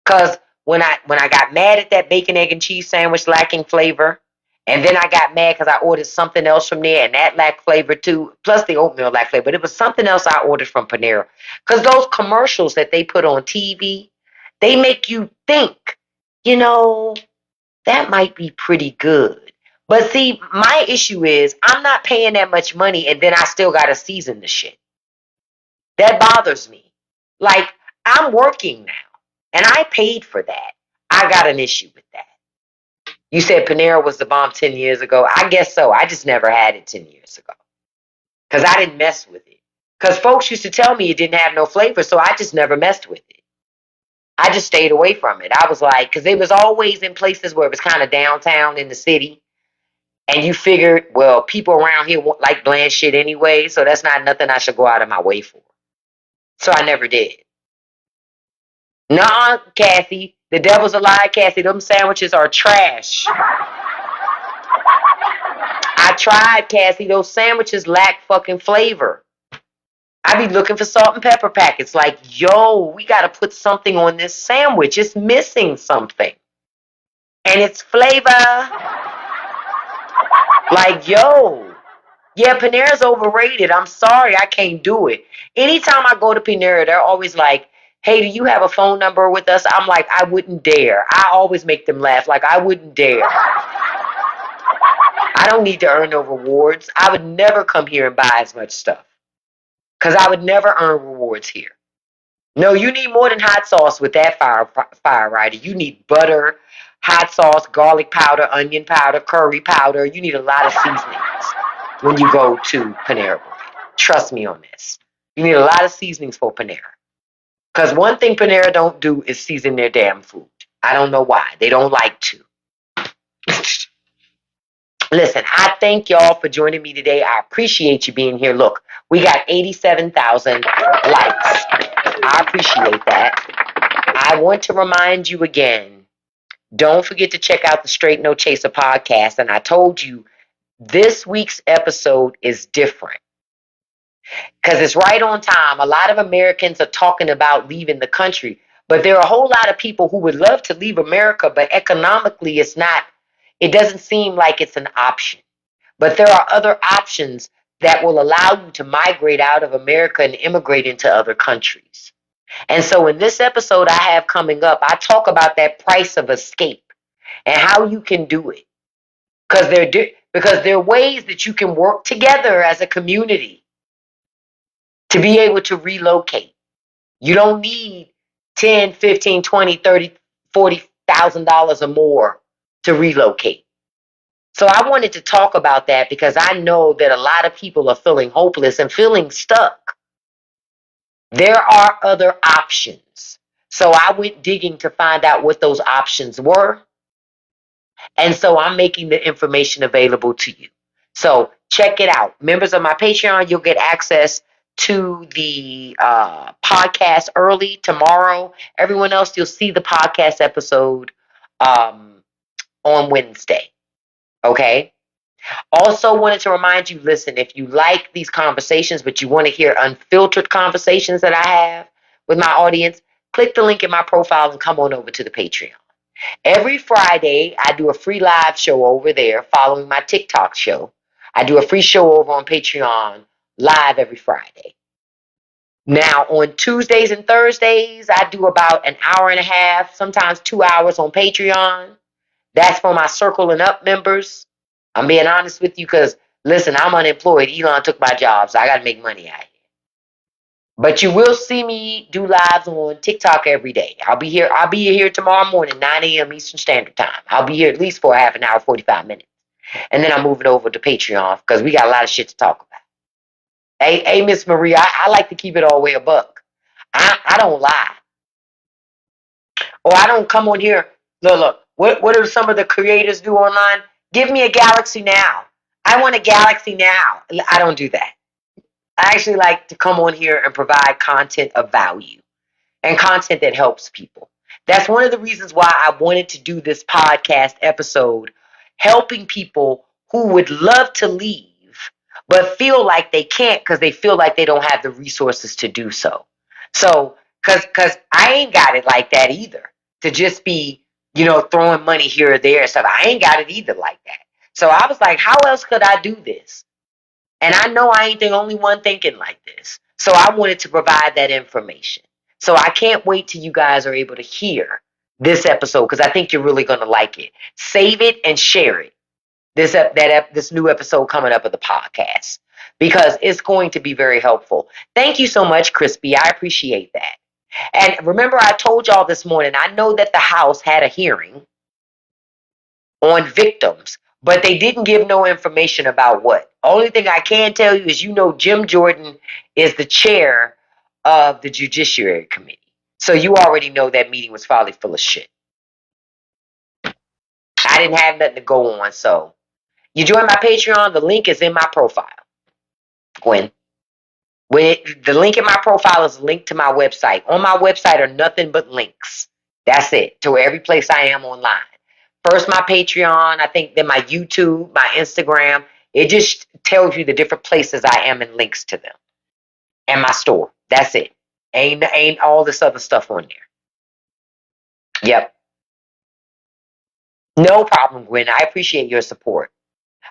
[SPEAKER 1] Because when I got mad at that bacon, egg, and cheese sandwich lacking flavor, and then I got mad because I ordered something else from there, and that lacked flavor too, plus the oatmeal lacked flavor, but it was something else I ordered from Panera. Because those commercials that they put on TV, they make you think, that might be pretty good. But see, my issue is I'm not paying that much money, and then I still got to season the shit. That bothers me. Like, I'm working now. And I paid for that. I got an issue with that. You said Panera was the bomb 10 years ago. I guess so. I just never had it 10 years ago. Because I didn't mess with it. Because folks used to tell me it didn't have no flavor, so I just never messed with it. I just stayed away from it. I was like, because it was always in places where it was kind of downtown in the city. And you figured, well, people around here like bland shit anyway, so that's not nothing I should go out of my way for. So I never did. Nah, Kathy. The devil's a lie, Kathy. Them sandwiches are trash. I tried, Cassie. Those sandwiches lack fucking flavor. I be looking for salt and pepper packets. Like, yo, we got to put something on this sandwich. It's missing something. And it's flavor. Like, yo. Yeah, Panera's overrated. I'm sorry. I can't do it. Anytime I go to Panera, they're always like, hey, do you have a phone number with us? I'm like, I wouldn't dare. I always make them laugh. Like, I wouldn't dare. I don't need to earn no rewards. I would never come here and buy as much stuff. Because I would never earn rewards here. No, you need more than hot sauce with that fire rider. You need butter, hot sauce, garlic powder, onion powder, curry powder. You need a lot of seasonings when you go to Panera Bread. Trust me on this. You need a lot of seasonings for Panera. Because one thing Panera don't do is season their damn food. I don't know why. They don't like to. Listen, I thank y'all for joining me today. I appreciate you being here. Look, we got 87,000 likes. I appreciate that. I want to remind you again, don't forget to check out the Straight No Chaser podcast. And I told you, this week's episode is different. Because it's right on time. A lot of Americans are talking about leaving the country. But there are a whole lot of people who would love to leave America, but economically it doesn't seem like it's an option. But there are other options that will allow you to migrate out of America and immigrate into other countries. And so in this episode I have coming up, I talk about that price of escape and how you can do it. Because there are ways that you can work together as a community to be able to relocate. You don't need $10, $15, $20, $30, $40,000 or more to relocate. So I wanted to talk about that because I know that a lot of people are feeling hopeless and feeling stuck. There are other options. So I went digging to find out what those options were. And so I'm making the information available to you. So check it out. Members of my Patreon, you'll get access to the podcast early tomorrow. Everyone else, you'll see the podcast episode on Wednesday. Okay? Also wanted to remind you, listen, if you like these conversations, but you want to hear unfiltered conversations that I have with my audience, click the link in my profile and come on over to the Patreon. Every Friday, I do a free live show over there following my TikTok show. I do a free show over on Patreon live every Friday. Now, on Tuesdays and Thursdays, I do about an hour and a half, sometimes 2 hours on Patreon. That's for my Circle and Up members. I'm being honest with you because, listen, I'm unemployed. Elon took my job, so I got to make money out here. But you will see me do lives on TikTok every day. I'll be here. I'll be here tomorrow morning, 9 a.m. Eastern Standard Time. I'll be here at least for half an hour, 45 minutes. And then I'm moving over to Patreon because we got a lot of shit to talk about. Hey, Miss Maria, I like to keep it all the way a buck. I don't lie. Or I don't come on here. Look. What do some of the creators do online? Give me a galaxy now. I want a galaxy now. I don't do that. I actually like to come on here and provide content of value and content that helps people. That's one of the reasons why I wanted to do this podcast episode, helping people who would love to leave but feel like they can't because they feel like they don't have the resources to do so. So, because I ain't got it like that either, to just be, throwing money here or there and stuff. I ain't got it either like that. So I was like, how else could I do this? And I know I ain't the only one thinking like this. So I wanted to provide that information. So I can't wait till you guys are able to hear this episode because I think you're really going to like it. Save it and share it. This new episode coming up of the podcast because it's going to be very helpful. Thank you so much, Crispy. I appreciate that. And remember, I told y'all this morning, I know that the House had a hearing on victims, but they didn't give no information about what. Only thing I can tell you is, Jim Jordan is the chair of the Judiciary Committee. So you already know that meeting was probably full of shit. I didn't have nothing to go on, so you join my Patreon. The link is in my profile, Gwen. The link in my profile is linked to my website. On my website are nothing but links. That's it, to every place I am online. First, my Patreon, I think, then my YouTube, my Instagram. It just tells you the different places I am and links to them. And my store. That's it. Ain't all this other stuff on there. Yep. No problem, Gwen. I appreciate your support.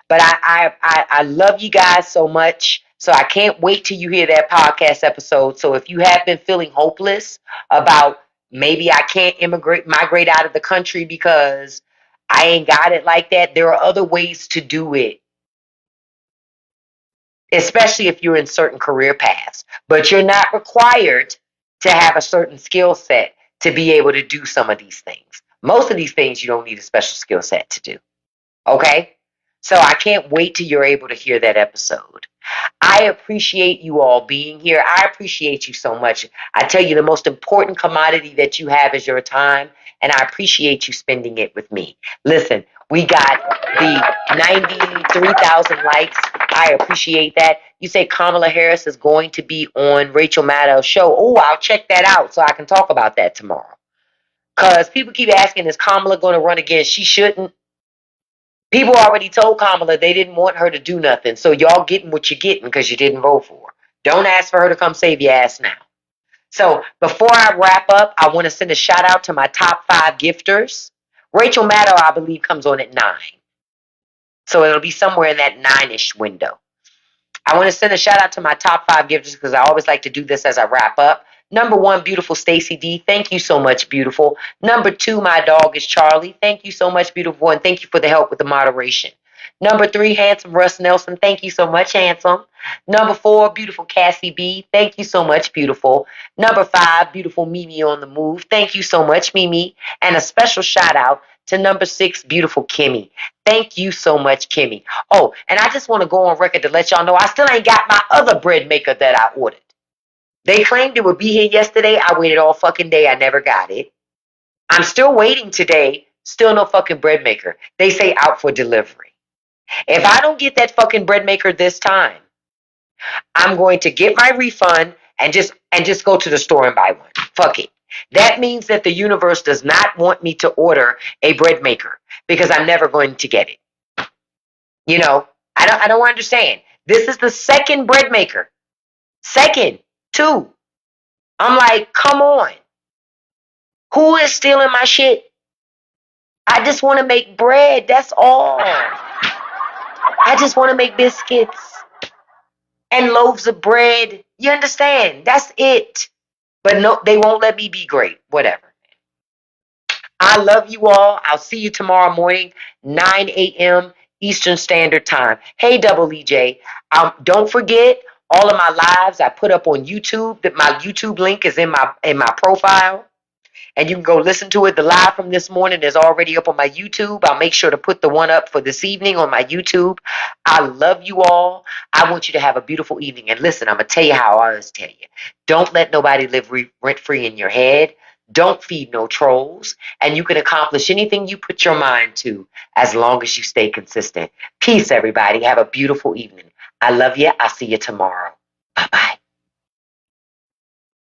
[SPEAKER 1] But I love you guys so much. So I can't wait till you hear that podcast episode. So if you have been feeling hopeless about maybe I can't migrate out of the country because I ain't got it like that, there are other ways to do it. Especially if you're in certain career paths. But you're not required to have a certain skill set to be able to do some of these things. Most of these things you don't need a special skill set to do. Okay? So I can't wait till you're able to hear that episode. I appreciate you all being here. I appreciate you so much. I tell you, the most important commodity that you have is your time, and I appreciate you spending it with me. Listen, we got the 93,000 likes. I appreciate that. You say Kamala Harris is going to be on Rachel Maddow's show. Oh, I'll check that out so I can talk about that tomorrow. Because people keep asking, is Kamala going to run again? She shouldn't. People already told Kamala they didn't want her to do nothing. So y'all getting what you're getting because you didn't vote for her. Don't ask for her to come save your ass now. So before I wrap up, I want to send a shout out to my top 5 gifters. Rachel Maddow, I believe, comes on at 9. So it'll be somewhere in that 9-ish window. I want to send a shout out to my top 5 gifters because I always like to do this as I wrap up. Number 1, beautiful Stacy D. Thank you so much, beautiful. Number 2, my dog is Charlie. Thank you so much, beautiful, and thank you for the help with the moderation. Number 3, handsome Russ Nelson. Thank you so much, handsome. Number 4, beautiful Cassie B. Thank you so much, beautiful. Number 5, beautiful Mimi on the move. Thank you so much, Mimi. And a special shout out to number 6, beautiful Kimmy. Thank you so much, Kimmy. Oh, and I just want to go on record to let y'all know I still ain't got my other bread maker that I ordered. They claimed it would be here yesterday. I waited all fucking day. I never got it. I'm still waiting today. Still no fucking bread maker. They say out for delivery. If I don't get that fucking bread maker this time, I'm going to get my refund and just go to the store and buy one. Fuck it. That means that the universe does not want me to order a bread maker because I'm never going to get it. I don't understand. This is the second bread maker. Second. 2. I'm like, come on. Who is stealing my shit? I just want to make bread. That's all. I just want to make biscuits. and loaves of bread. You understand? That's it. But no, they won't let me be great. Whatever. I love you all. I'll see you tomorrow morning, 9 a.m. Eastern Standard Time. Hey, Double EJ. Don't forget all of my lives I put up on YouTube. That my YouTube link is in my profile. And you can go listen to it. The live from this morning is already up on my YouTube. I'll make sure to put the one up for this evening on my YouTube. I love you all. I want you to have a beautiful evening. And listen, I'm going to tell you how I always tell you. Don't let nobody live rent-free in your head. Don't feed no trolls. And you can accomplish anything you put your mind to as long as you stay consistent. Peace, everybody. Have a beautiful evening. I love you. I'll see you tomorrow. Bye-bye.